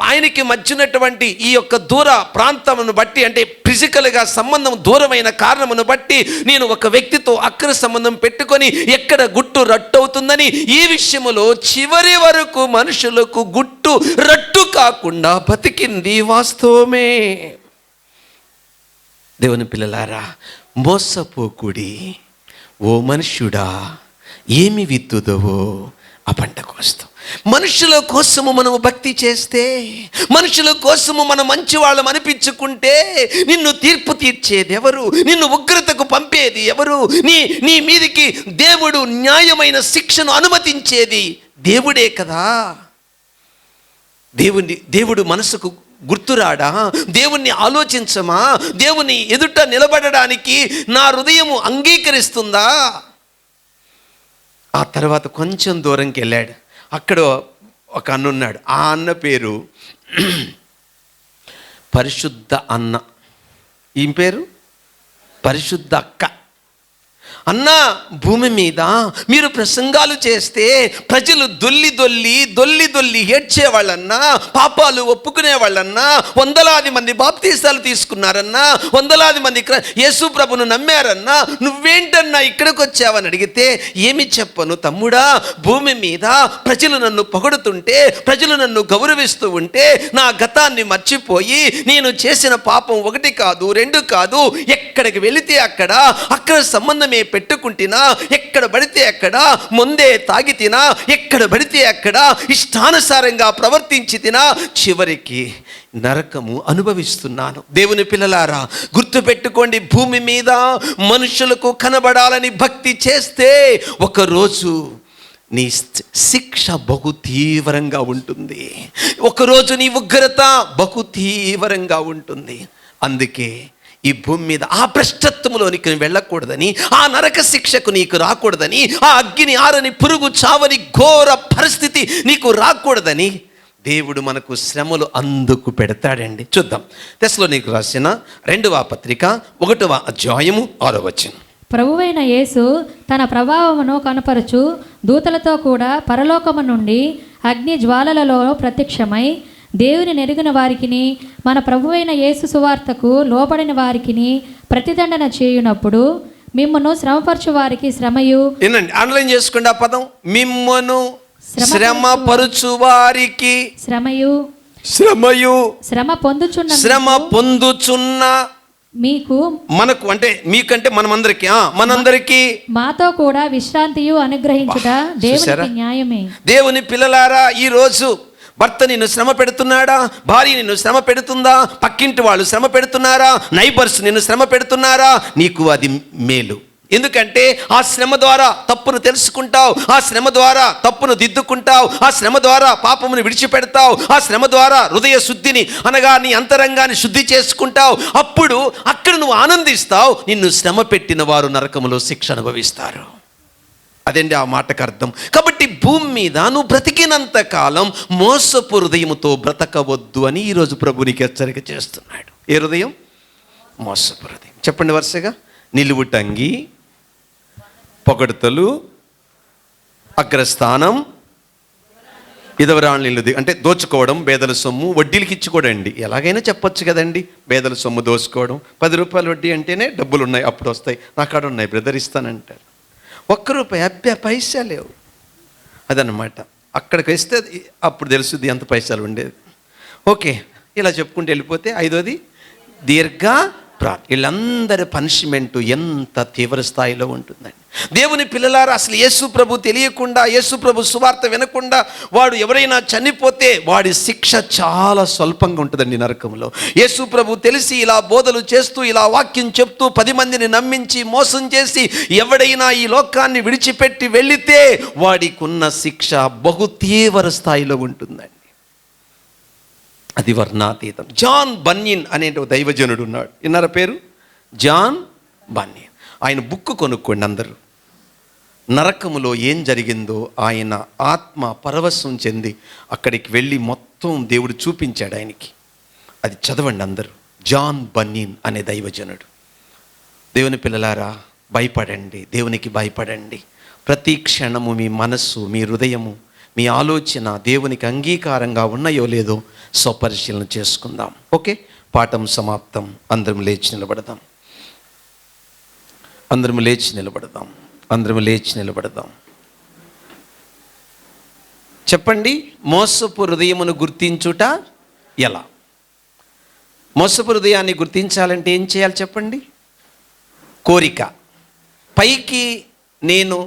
ఆయనకి మధ్యనటువంటి ఈ యొక్క దూర ప్రాంతమును బట్టి, అంటే ఫిజికల్గా సంబంధం దూరమైన కారణమును బట్టి నేను ఒక వ్యక్తితో అక్ర సంబంధం పెట్టుకొని ఎక్కడ గుట్టు రట్టు అవుతుందని ఈ విషయంలో చివరి వరకు మనుషులకు గుట్టు రట్టు కాకుండా బతికింది వాస్తవమే. దేవుని పిల్లలారా, మోసపోకుడి. ఓ మనుష్యుడా, ఏమి విత్తుదవో ఆ పంట కోస్తాం. మనుషుల కోసము మనము భక్తి చేస్తే, మనుషుల కోసము మనం మంచి వాళ్ళం అనిపించుకుంటే నిన్ను తీర్పు తీర్చేది ఎవరు? నిన్ను ఉగ్రతకు పంపేది ఎవరు? నీ మీదికి దేవుడు న్యాయమైన శిక్షను అనుమతించేది దేవుడే కదా. దేవుడు మనసుకు గుర్తురాడా? దేవుణ్ణి ఆలోచించమా? దేవుని ఎదుట నిలబడడానికి నా హృదయము అంగీకరిస్తుందా? ఆ తర్వాత కొంచెం దూరంకి వెళ్ళాడు. అక్కడ ఒక అన్న ఉన్నాడు. ఆ అన్న పేరు పరిశుద్ధ అన్న. ఈమె పేరు పరిశుద్ధ అక్క. అన్నా, భూమి మీద మీరు ప్రసంగాలు చేస్తే ప్రజలు దొల్లి ఏడ్చేవాళ్ళన్నా, పాపాలు ఒప్పుకునేవాళ్ళన్నా, వందలాది మంది బాప్తీసాలు తీసుకున్నారన్నా, వందలాది మంది యేసు ప్రభును నమ్మారన్నా, నువ్వేంటన్నా ఇక్కడికి వచ్చావని అడిగితే ఏమి చెప్పను తమ్ముడా? భూమి మీద ప్రజలు నన్ను పొగడుతుంటే, ప్రజలు నన్ను గౌరవిస్తూ ఉంటే నా గతాన్ని మర్చిపోయి నేను చేసిన పాపం 1 కాదు 2 కాదు, ఎక్కడికి వెళితే అక్కడ సంబంధమే పెట్టుకుంటున్నా, ఎక్కడ పడితే అక్కడ ముందే తాగి తినా, ఎక్కడ పడితే అక్కడ ఇష్టానుసారంగా ప్రవర్తించి తినా, చివరికి నరకము అనుభవిస్తున్నాను. దేవుని పిల్లలారా, గుర్తుపెట్టుకోండి, భూమి మీద మనుషులకు కనబడాలని భక్తి చేస్తే ఒకరోజు నీ శిక్ష బహు తీవ్రంగా ఉంటుంది. ఒకరోజు నీ ఉగ్రత బహు తీవ్రంగా ఉంటుంది. అందుకే ఈ భూమి మీద ఆ భ్రష్టత్వంలోనికి వెళ్ళకూడదని, ఆ నరక శిక్షకు నీకు రాకూడదని, ఆ అగ్ని ఆరని పురుగు చావని ఘోర పరిస్థితి నీకు రాకూడదని దేవుడు మనకు శ్రమలు అందుకు పెడతాడండి. చూద్దాం, తెస్సలోనికీయులకు రాసిన 2వ పత్రిక 1వ అధ్యాయము 6వ వచనం. ప్రభువైన యేసు తన ప్రభావమును కనపరచు దూతలతో కూడా పరలోకము నుండి అగ్ని జ్వాలలలో ప్రత్యక్షమై దేవుని నెరిగిన వారికిని మన ప్రభువైన యేసు సువార్తకు లోబడిన వారికిని ప్రతిదండన చేయునప్పుడు మిమ్మును శ్రమపరచు వారికి శ్రమయు. ఏనండి, అండర్లైన్ చేసుకోండి ఆ పదం. మిమ్మును శ్రమపరచు వారికి శ్రమయు, శ్రమ పొందుచున్న మనకు, అంటే మీకంటే మనందరికీ మాతో కూడా విశ్రాంతియు అనుగ్రహించుట దేవునికి న్యాయమే. దేవుని పిల్లలారా, ఈ రోజు భర్త నిన్ను శ్రమ పెడుతున్నాడా? భార్య నిన్ను శ్రమ పెడుతుందా? పక్కింటి వాళ్ళు శ్రమ పెడుతున్నారా? నైబర్స్ నిన్ను శ్రమ పెడుతున్నారా? నీకు అది మేలు. ఎందుకంటే ఆ శ్రమ ద్వారా తప్పును తెలుసుకుంటావు, ఆ శ్రమ ద్వారా తప్పును దిద్దుకుంటావు, ఆ శ్రమ ద్వారా పాపమును విడిచిపెడతావు, ఆ శ్రమ ద్వారా హృదయ శుద్ధిని అనగా నీ అంతరంగాన్ని శుద్ధి చేసుకుంటావు. అప్పుడు అక్కడ నువ్వు ఆనందిస్తావు. నిన్ను శ్రమ పెట్టిన వారు నరకములో శిక్ష అనుభవిస్తారు. అదండి ఆ మాటకు అర్థం. కాబట్టి భూమి మీద నువ్వు బ్రతికినంత కాలం మోసపు హృదయముతో బ్రతకవద్దు అని ఈరోజు ప్రభు నీకు హెచ్చరిక చేస్తున్నాడు. ఏ హృదయం? మోసపు హృదయం. చెప్పండి వరుసగా. నిలువుటంగి, పొగడ్తలు, అగ్రస్థానం, విధవరాళ్ళని అంటే దోచుకోవడం, బేదల సొమ్ము, వడ్డీలకి ఇచ్చుకోడండి. ఎలాగైనా చెప్పొచ్చు కదండి, బేదల సొమ్ము దోచుకోవడం. 10 రూపాయలు వడ్డీ అంటేనే డబ్బులు ఉన్నాయి, అప్పుడు వస్తాయి, నా కాడ ఉన్నాయి బ్రదర్ ఇస్తానంటారు. 1 రూపాయి, అబ్బే పైసా లేవు. అదనమాట. అక్కడికి వస్తే అప్పుడు తెలుస్తుంది ఎంత పైసలు ఉండేది. ఓకే, ఇలా చెప్పుకుంటూ వెళ్ళిపోతే 5వది దీర్ఘ వీళ్ళందరి పనిష్మెంటు ఎంత తీవ్ర స్థాయిలో ఉంటుందండి. దేవుని పిల్లలారా, అసలు యేసు ప్రభు తెలియకుండా, యేసు ప్రభు సువార్త వినకుండా వాడు ఎవరైనా చనిపోతే వాడి శిక్ష చాలా స్వల్పంగా ఉంటుందండి నరకంలో. యేసు ప్రభు తెలిసి ఇలా బోధలు చేస్తూ, ఇలా వాక్యం చెప్తూ 10 మందిని నమ్మించి మోసం చేసి ఎవడైనా ఈ లోకాన్ని విడిచిపెట్టి వెళితే వాడికి ఉన్న శిక్ష బహు తీవ్ర స్థాయిలో ఉంటుందండి. అది వర్ణాతీతం. జాన్ బన్యన్ అనే దైవజనుడు ఉన్నాడు. విన్నారా పేరు? John Bunyan. ఆయన బుక్ కొనుక్కోండి అందరూ. నరకములో ఏం జరిగిందో ఆయన ఆత్మ పరవశం చెంది అక్కడికి వెళ్ళి మొత్తం దేవుడు చూపించాడు ఆయనకి. అది చదవండి అందరూ. జాన్ బన్యన్ అనే దైవజనుడు. దేవుని పిల్లలారా, భయపడండి, దేవునికి భయపడండి. ప్రతి క్షణము మీ మనస్సు, మీ హృదయము, మీ ఆలోచన దేవునికి అంగీకారంగా ఉన్నాయో లేదో స్వపరిశీలన చేసుకుందాం. ఓకే, పాఠం సమాప్తం. అందరం లేచి నిలబడదాం. అందరం లేచి నిలబడదాం. అందరం లేచి నిలబడదాం. చెప్పండి, మోసపు హృదయమును గుర్తించుట ఎలా? మోసపు హృదయాన్ని గుర్తించాలంటే ఏం చేయాలి చెప్పండి? కోరిక. పైకి నేను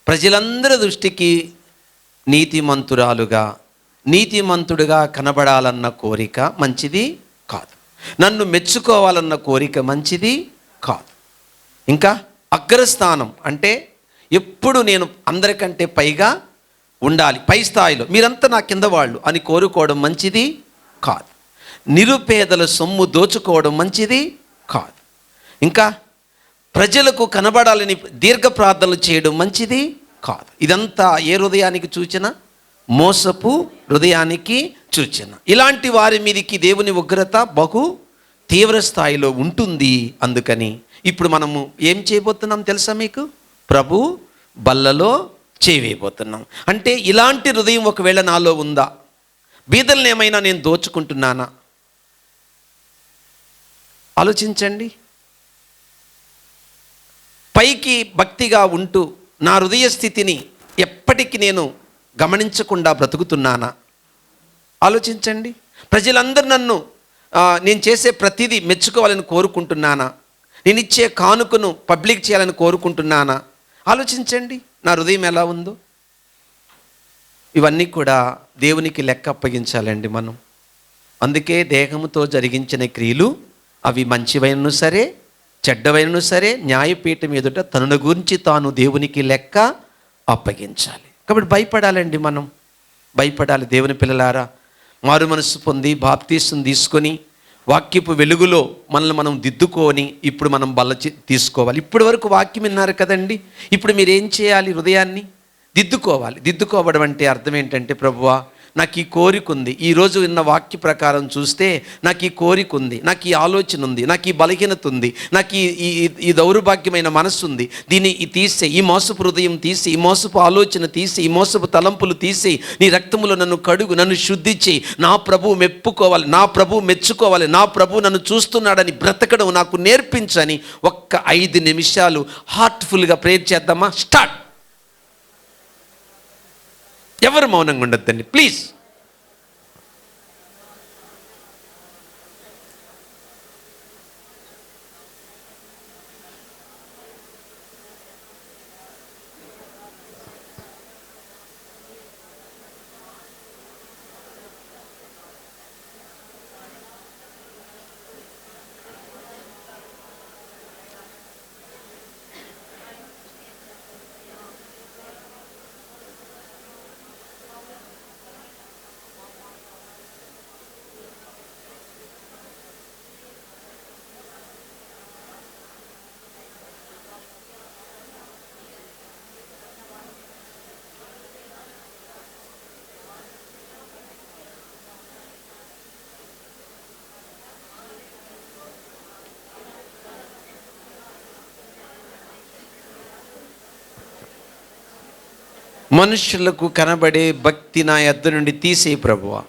ప్రజలందరి దృష్టికి నీతిమంతుడుగా కనబడాలన్న కోరిక మంచిది కాదు. నన్ను మెచ్చుకోవాలన్న కోరిక మంచిది కాదు. ఇంకా అగ్రస్థానం అంటే ఎప్పుడు నేను అందరికంటే పైగా ఉండాలి, పై స్థాయిలో, మీరంతా నా కింద వాళ్ళు అని కోరుకోవడం మంచిది కాదు. నిరుపేదల సొమ్ము దోచుకోవడం మంచిది కాదు. ఇంకా ప్రజలకు కనబడాలని దీర్ఘ ప్రార్థనలు చేయడం మంచిది కాదు. ఇదంతా ఏ హృదయానికి సూచన? మోసపు హృదయానికి సూచన. ఇలాంటి వారి మీదకి దేవుని ఉగ్రత బహు తీవ్ర స్థాయిలో ఉంటుంది. అందుకని ఇప్పుడు మనము ఏం చేయబోతున్నాం తెలుసా మీకు? ప్రభు బల్లలో చేయబోతున్నాం. అంటే ఇలాంటి హృదయం ఒకవేళ నాలో ఉందా? బీదలను ఏమైనా నేను దోచుకుంటున్నానా? ఆలోచించండి. పైకి భక్తిగా ఉంటూ నా హృదయ స్థితిని ఎప్పటికీ నేను గమనించకుండా బ్రతుకుతున్నానా? ఆలోచించండి. ప్రజలందరూ నన్ను నేను చేసే ప్రతిదీ మెచ్చుకోవాలని కోరుకుంటున్నానా? నేను ఇచ్చే కానుకను పబ్లిక్ చేయాలని కోరుకుంటున్నానా? ఆలోచించండి, నా హృదయం ఎలా ఉందో. ఇవన్నీ కూడా దేవునికి లెక్క అప్పగించాలండి మనం. అందుకే దేహముతో జరిగించిన క్రియలు అవి మంచివైనను సరే చెడ్డవైనను సరే న్యాయపీఠం ఎదుట తనను గురించి తాను దేవునికి లెక్క అప్పగించాలి. కాబట్టి భయపడాలండి, మనం భయపడాలి. దేవుని పిల్లలారా, మారు మనసు పొంది బాప్తీసం తీసుకొని వాక్యపు వెలుగులో మనల్ని మనం దిద్దుకొని ఇప్పుడు మనం తీసుకోవాలి. ఇప్పటి వరకు వాక్యం విన్నారు కదండి. ఇప్పుడు మీరు ఏం చేయాలి? హృదయాన్ని దిద్దుకోవాలి. దిద్దుకోవడం అంటే అర్థం ఏంటంటే, ప్రభువా నాకు ఈ కోరిక ఉంది, ఈరోజు విన్న వాక్య ప్రకారం చూస్తే నాకు ఈ కోరిక ఉంది, నాకు ఈ ఆలోచన ఉంది, నాకు ఈ బలహీనత ఉంది, నాకు ఈ దౌర్భాగ్యమైన మనస్సు ఉంది, దీన్ని తీసే, ఈ మోసపు హృదయం తీసి, ఈ మోసపు ఆలోచన తీసి, ఈ మోసపు తలంపులు తీసి నీ రక్తములో నన్ను కడుగు, నన్ను శుద్ధి చేయి, నా ప్రభువు మెప్పుకోవాలి, నా ప్రభువు మెచ్చుకోవాలి, నా ప్రభువు నన్ను చూస్తున్నాడని బ్రతకడం నాకు నేర్పించని ఒక్క 5 నిమిషాలు హార్ట్ఫుల్గా ప్రేర్ చేద్దామా? స్టార్ట్. ఎవరు మౌనంగా ఉండొద్దండి ప్లీజ్. మనుషులకు కనబడే భక్తి నా యొద్ద నుండి తీసే ప్రభువా,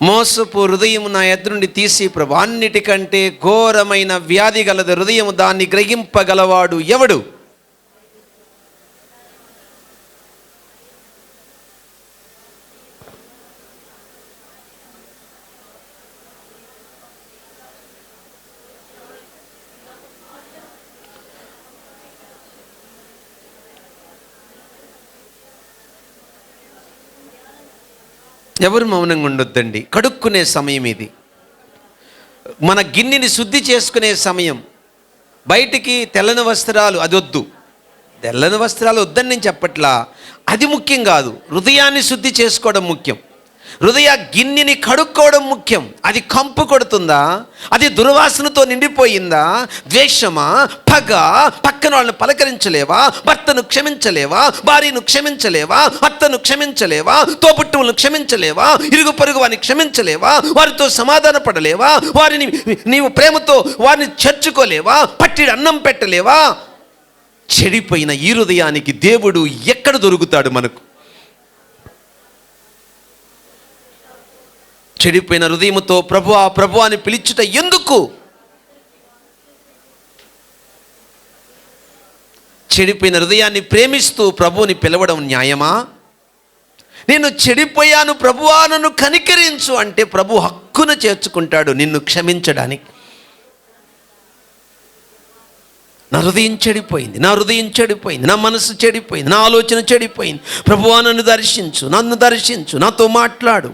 మోసపు హృదయము నా యొద్ద నుండి తీసే ప్రభు. అన్నిటికంటే ఘోరమైన వ్యాధి గలది హృదయము, దాన్ని గ్రహింపగలవాడు ఎవడు? ఎవరు మౌనంగా ఉండొద్దండి. కడుక్కునే సమయం ఇది, మన గిన్నెని శుద్ధి చేసుకునే సమయం. బయటికి తెల్లని వస్త్రాలు అది వద్దు, తెల్లని వస్త్రాలు వద్దని నేను చెప్పట్లా, అది ముఖ్యం కాదు. హృదయాన్ని శుద్ధి చేసుకోవడం ముఖ్యం. హృదయ గిన్నెని కడుక్కోవడం ముఖ్యం. అది కంపు కొడుతుందా, అది దుర్వాసనతో నిండిపోయిందా, ద్వేషమా, పగ, పక్కన వాళ్ళని పలకరించలేవా, భర్తను క్షమించలేవా, భార్యను క్షమించలేవా, అత్తను క్షమించలేవా, తోబుట్టువులను క్షమించలేవా, ఇరుగు పొరుగు వారిని క్షమించలేవా, వారితో సమాధాన పడలేవా, వారిని నీవు ప్రేమతో వారిని చేర్చుకోలేవా, పట్టిడి అన్నం పెట్టలేవా? చెడిపోయిన ఈ హృదయానికి దేవుడు ఎక్కడ దొరుకుతాడు మనకు? చెడిపోయిన హృదయముతో ప్రభువా ప్రభువా అని పిలుచుట ఎందుకు? చెడిపోయిన హృదయాన్ని ప్రేమిస్తూ ప్రభువుని పిలవడం న్యాయమా? నేను చెడిపోయాను ప్రభువా నన్ను కనికరించు అంటే ప్రభు హక్కున చేర్చుకుంటాడు నిన్ను క్షమించడానికి. నా హృదయం చెడిపోయింది, నా హృదయం చెడిపోయింది, నా మనసు చెడిపోయింది, నా ఆలోచన చెడిపోయింది, ప్రభువా నన్ను దర్శించు, నన్ను దర్శించు, నాతో మాట్లాడు.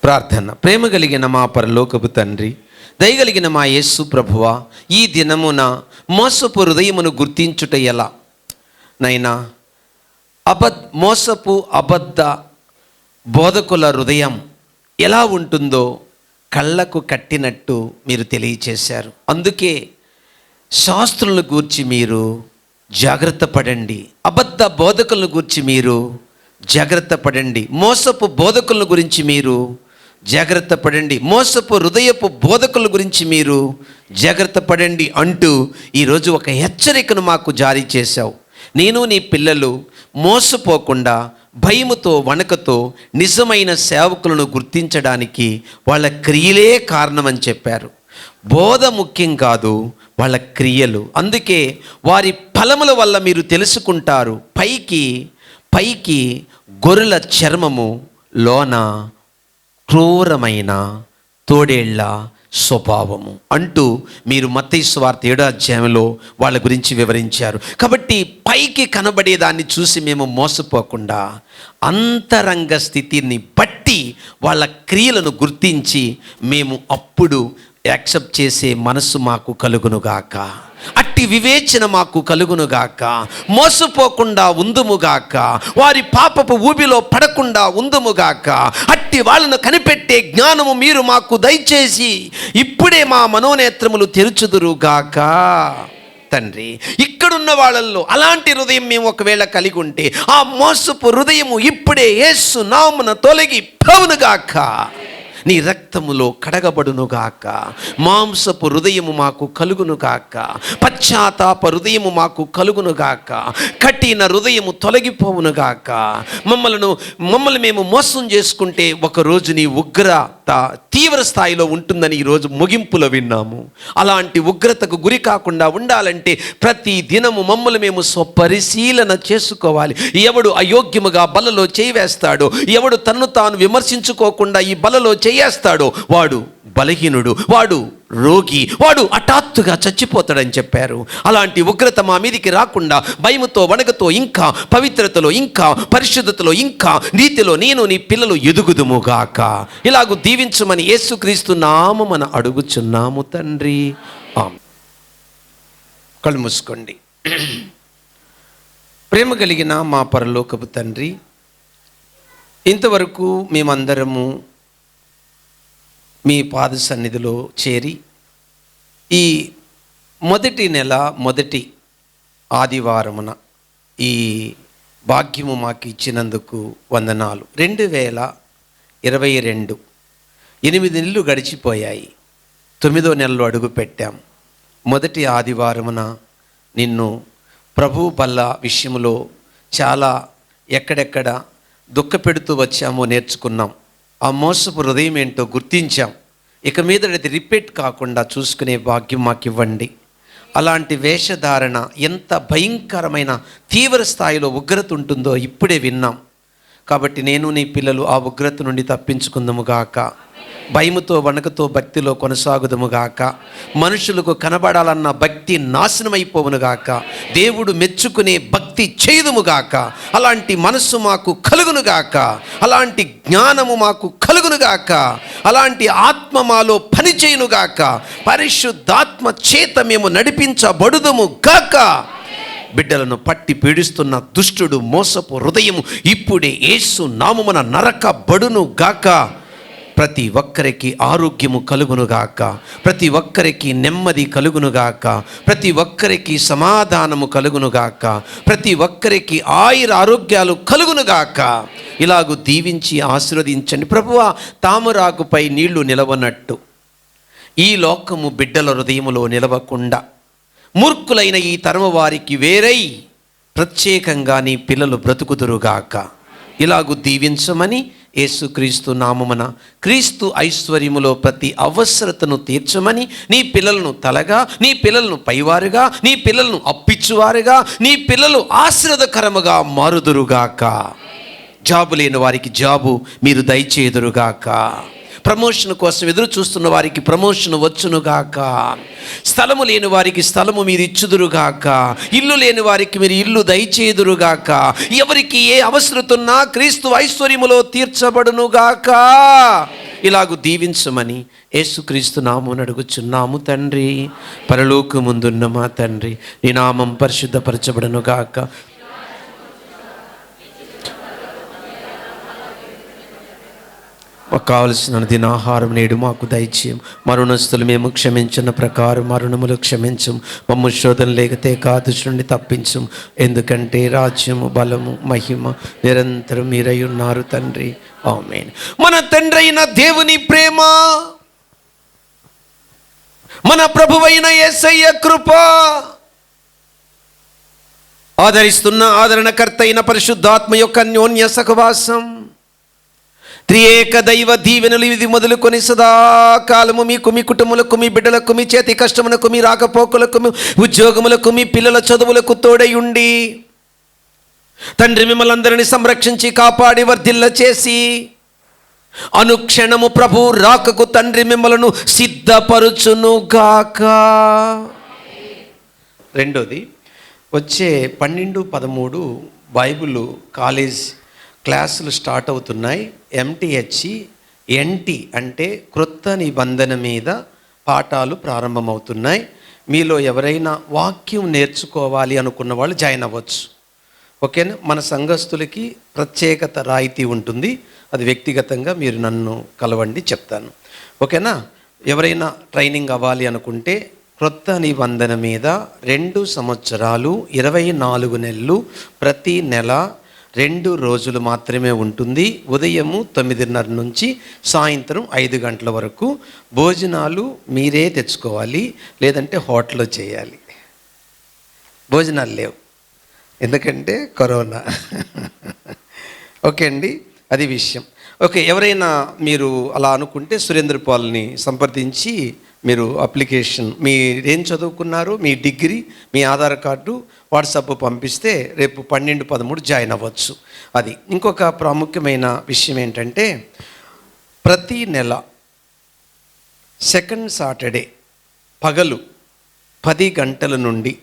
ప్రార్థన. ప్రేమ కలిగిన మా పరలోకపు తండ్రి, దయగలిగిన మా యేసు ప్రభువా, ఈ దినమున మోసపు హృదయమును గుర్తించుట ఎలా నైనా? మోసపు అబద్ధ బోధకుల హృదయం ఎలా ఉంటుందో కళ్ళకు కట్టినట్టు మీరు తెలియచేశారు. అందుకే శాస్త్రులను గూర్చి మీరు జాగ్రత్త పడండి, అబద్ధ బోధకులను గూర్చి మీరు జాగ్రత్త పడండి, మోసపు బోధకుల గురించి మీరు జాగ్రత్త పడండి, మోసపు హృదయపు బోధకుల గురించి మీరు జాగ్రత్త పడండి అంటూ ఈరోజు ఒక హెచ్చరికను మాకు జారీ చేశావు. నేను నీ పిల్లలు మోసపోకుండా భయముతో వణకతో నిజమైన సేవకులను గుర్తించడానికి వాళ్ళ క్రియలే కారణమని చెప్పారు. బోధ ముఖ్యం కాదు, వాళ్ళ క్రియలు. అందుకే వారి ఫలముల వల్ల మీరు తెలుసుకుంటారు. పైకి గొర్రెల చర్మము, లోన క్రూరమైన తోడేళ్ల స్వభావము అంటూ మీరు మత్తయి సువార్త 7వ అధ్యాయంలో వాళ్ళ గురించి వివరించారు. కాబట్టి పైకి కనబడేదాన్ని చూసి మేము మోసపోకుండా అంతరంగ స్థితిని బట్టి వాళ్ళ క్రియలను గుర్తించి మేము అప్పుడు యాక్సెప్ట్ చేసే మనసు మాకు కలుగునుగాక. అట్టి వివేచన మాకు కలుగునుగాక. మోసపోకుండా ఉందుముగాక, వారి పాపపు ఊబిలో పడకుండా ఉందుముగాక. అట్టి వాళ్ళను కనిపెట్టే జ్ఞానము మీరు మాకు దయచేసి ఇప్పుడే మా మనోనేత్రములు తెరుచుదురుగాక. తండ్రి, ఇక్కడున్న వాళ్ళల్లో అలాంటి హృదయం మేము ఒకవేళ కలిగి ఉంటే ఆ మోసపు హృదయము ఇప్పుడే యేసు నామమున తొలగి పోవునుగాక, నీ రక్తములో కడగబడునుగాక. మాంసపు హృదయము మాకు కలుగునుగాక, పశ్చాత్తాప హృదయము మాకు కలుగునుగాక, కఠిన హృదయము తొలగిపోవునుగాక. మమ్మల్ని మేము మోసం చేసుకుంటే ఒకరోజు నీ ఉగ్రత తీవ్ర స్థాయిలో ఉంటుందని ఈరోజు ముగింపులో విన్నాము. అలాంటి ఉగ్రతకు గురి కాకుండా ఉండాలంటే ప్రతి దినము మమ్మల్ని మేము స్వపరిశీలన చేసుకోవాలి. ఎవడు అయోగ్యముగా బలలో చేయి వేస్తాడో, ఎవడు తన్ను తాను విమర్శించుకోకుండా ఈ బలలో చేయేస్తాడో వాడు బలహీనుడు, వాడు రోగి, వాడు హఠాత్తుగా చచ్చిపోతాడని చెప్పారు. అలాంటి ఉగ్రత మా మీదికి రాకుండా భయముతో వణకతో ఇంకా పవిత్రతలో ఇంకా పరిశుద్ధతలో ఇంకా నీతిలో నేను నీ పిల్లలు ఎదుగుదుముగాక. ఇలాగూ దీవించమని యేసుక్రీస్తు నామమున అడుగుచున్నాము తండ్రి. కళ్ళు మూసుకోండి. ప్రేమ కలిగిన మా పరలోకపు తండ్రి, ఇంతవరకు మేమందరము మీ పాద సన్నిధిలో చేరి ఈ మొదటి నెల మొదటి ఆదివారమున ఈ భాగ్యము మాకు ఇచ్చినందుకు వందనాలు. 2022 8 నెలలు గడిచిపోయాయి. 9వ నెలలో అడుగు పెట్టాం. మొదటి ఆదివారమున నిన్ను ప్రభు బల్ల విషయంలో చాలా ఎక్కడెక్కడ దుఃఖపెడుతూ వచ్చామో నేర్చుకున్నాం. ఆ మోసపు హృదయం ఏంటో గుర్తించాం. ఇక మీద అది రిపీట్ కాకుండా చూసుకునే భాగ్యం మాకు ఇవ్వండి. అలాంటి వేషధారణ ఎంత భయంకరమైన తీవ్ర స్థాయిలో ఉగ్రత ఉంటుందో ఇప్పుడే విన్నాం. కాబట్టి నేను నీ పిల్లలు ఆ ఉగ్రత నుండి తప్పించుకుందాముగాక, భయముతో వణుకుతో భక్తిలో కొనసాగుదముగాక, మనుషులకు కనబడాలన్న భక్తి నాశనమైపోవునుగాక, దేవుడు మెచ్చుకునే భక్తి చేయుదుముగాక. అలాంటి మనస్సు మాకు కలుగునుగాక, అలాంటి జ్ఞానము మాకు కలుగునుగాక, అలాంటి ఆత్మ మాలో పనిచేయునుగాక. పరిశుద్ధాత్మ చేత మేము నడిపించబడుదుము గాక. బిడ్డలను పట్టి పీడిస్తున్న దుష్టుడు మోసపు హృదయము ఇప్పుడే యేసు నామమున నరకబడును గాక. ప్రతి ఒక్కరికి ఆరోగ్యము కలుగునుగాక, ప్రతి ఒక్కరికి నెమ్మది కలుగునుగాక, ప్రతి ఒక్కరికి సమాధానము కలుగునుగాక, ప్రతి ఒక్కరికి ఆయుర ఆరోగ్యాలు కలుగునుగాక. ఇలాగూ దీవించి ఆశీర్వదించండి ప్రభువా. తామరాకుపై నీళ్లు నిలవనట్టు ఈ లోకము బిడ్డల హృదయములో నిలవకుండా మూర్ఖులైన ఈ తరము వారికి వేరై ప్రత్యేకంగా నీ పిల్లలు బ్రతుకుదురుగాక. ఇలాగూ దీవించమని యేసుక్రీస్తు నామమున క్రీస్తు ఐశ్వర్యములో ప్రతి అవసరతను తీర్చమని, నీ పిల్లలను తలగా, నీ పిల్లలను పైవారుగా, నీ పిల్లలను అప్పిచ్చువారుగా, నీ పిల్లలు ఆశీర్వదకరముగా మారుదురుగాక. జాబు లేని వారికి జాబు మీరు దయచేదురుగాక. ప్రమోషన్ కోసం ఎదురు చూస్తున్న వారికి ప్రమోషన్ వచ్చునుగాక. స్థలము లేని వారికి స్థలము మీరు ఇచ్చుదురుగాక. ఇల్లు లేని వారికి మీరు ఇల్లు దయచేదురుగాక. ఎవరికి ఏ అవసరతున్నా క్రీస్తు ఐశ్వర్యములో తీర్చబడునుగాక. ఇలాగూ దీవించమని యేసుక్రీస్తు నామమున అడుగుచున్నాము తండ్రి. పరలోకమందున్న మా తండ్రి, నీ నామం పరిశుద్ధపరచబడునుగాక. మాకు కావలసిన దినాహారం నేడు మాకు దయచేయం. మరణస్తులు మేము క్షమించిన ప్రకారం మరణములు క్షమించం. మమ్ము శోధన లేకతే కాదుష్ నుండి తప్పించం. ఎందుకంటే రాజ్యము, బలము, మహిమ నిరంతరం మీరై ఉన్నారు తండ్రి. ఆమేన్. మన తండ్రి అయిన దేవుని ప్రేమ, మన ప్రభువైన యేసయ్య కృప, ఆదరిస్తున్న ఆదరణకర్త అయిన పరిశుద్ధాత్మ యొక్క అన్యోన్య సహవాసం, త్రియేక దైవ దీవెనలు ఇది మొదలుకొని సదాకాలము మీకు, మీ కుటుంబములకు, మీ బిడ్డలకు, మీ చేతి కష్టములకు, మీ రాకపోకలకు, మీ ఉద్యోగములకు, మీ పిల్లల చదువులకు తోడై ఉండి తండ్రి మిమ్మల్ని అందరినీ సంరక్షించి కాపాడి వర్ధిల్ల చేసి అనుక్షణము ప్రభు రాకకు తండ్రి మిమ్మలను సిద్ధపరుచునుగాక. రెండోది, వచ్చే 12-13 బైబిల్ కాలేజ్ క్లాసులు స్టార్ట్ అవుతున్నాయి. MTH NT అంటే క్రొత్త నిబంధన మీద పాఠాలు ప్రారంభమవుతున్నాయి. మీలో ఎవరైనా వాక్యం నేర్చుకోవాలి అనుకున్న వాళ్ళు జాయిన్ అవ్వచ్చు. ఓకేనా? మన సంఘస్థులకి ప్రత్యేకత రాయితీ ఉంటుంది. అది వ్యక్తిగతంగా మీరు నన్ను కలవండి, చెప్తాను. ఓకేనా? ఎవరైనా ట్రైనింగ్ అవ్వాలి అనుకుంటే క్రొత్త నిబంధన మీద 2 సంవత్సరాలు 24 నెలలు ప్రతి నెల 2 రోజులు మాత్రమే ఉంటుంది. ఉదయము 9:30 నుంచి సాయంత్రం 5 గంటల వరకు. భోజనాలు మీరే తెచ్చుకోవాలి, లేదంటే హోటల్లో చేయాలి. భోజనాలు లేవు, ఎందుకంటే కరోనా. ఓకే అండి, అది విషయం. ఓకే, ఎవరైనా మీరు అలా అనుకుంటే సురేంద్ర పాల్ని సంప్రదించి మీరు అప్లికేషన్, మీరేం చదువుకున్నారు, మీ డిగ్రీ, మీ ఆధార్ కార్డు వాట్సాప్ పంపిస్తే రేపు 12-13 జాయిన్ అవ్వచ్చు. అది ఇంకొక ప్రాముఖ్యమైన విషయం ఏంటంటే, ప్రతి నెల సెకండ్ సాటర్డే పగలు 10 గంటల నుండి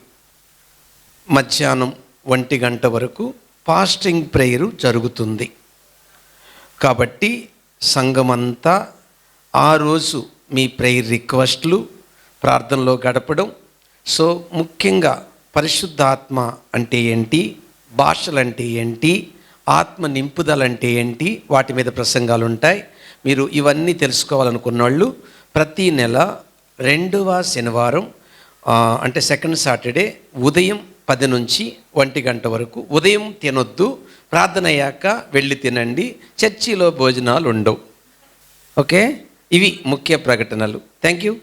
మధ్యాహ్నం 1 గంట వరకు ఫాస్టింగ్ ప్రేయరు జరుగుతుంది. కాబట్టి సంఘమంతా ఆ రోజు మీ ప్రేయర్ రిక్వెస్ట్లు, ప్రార్థనలో గడపడం. సో ముఖ్యంగా పరిశుద్ధాత్మ అంటే ఏంటి, భాషలంటే ఏంటి, ఆత్మ నింపుదలంటే ఏంటి, వాటి మీద ప్రసంగాలు ఉంటాయి. మీరు ఇవన్నీ తెలుసుకోవాలనుకున్న వాళ్ళు ప్రతీ నెల 2వ శనివారం అంటే సెకండ్ సాటర్డే ఉదయం 10 నుంచి 1 గంట వరకు, ఉదయం తినొద్దు, ప్రార్థన అయ్యాక వెళ్ళి తినండి, చర్చిలో భోజనాలు ఉండవు. ఓకే, ఇవి ముఖ్య ప్రకటనలు. Thank you.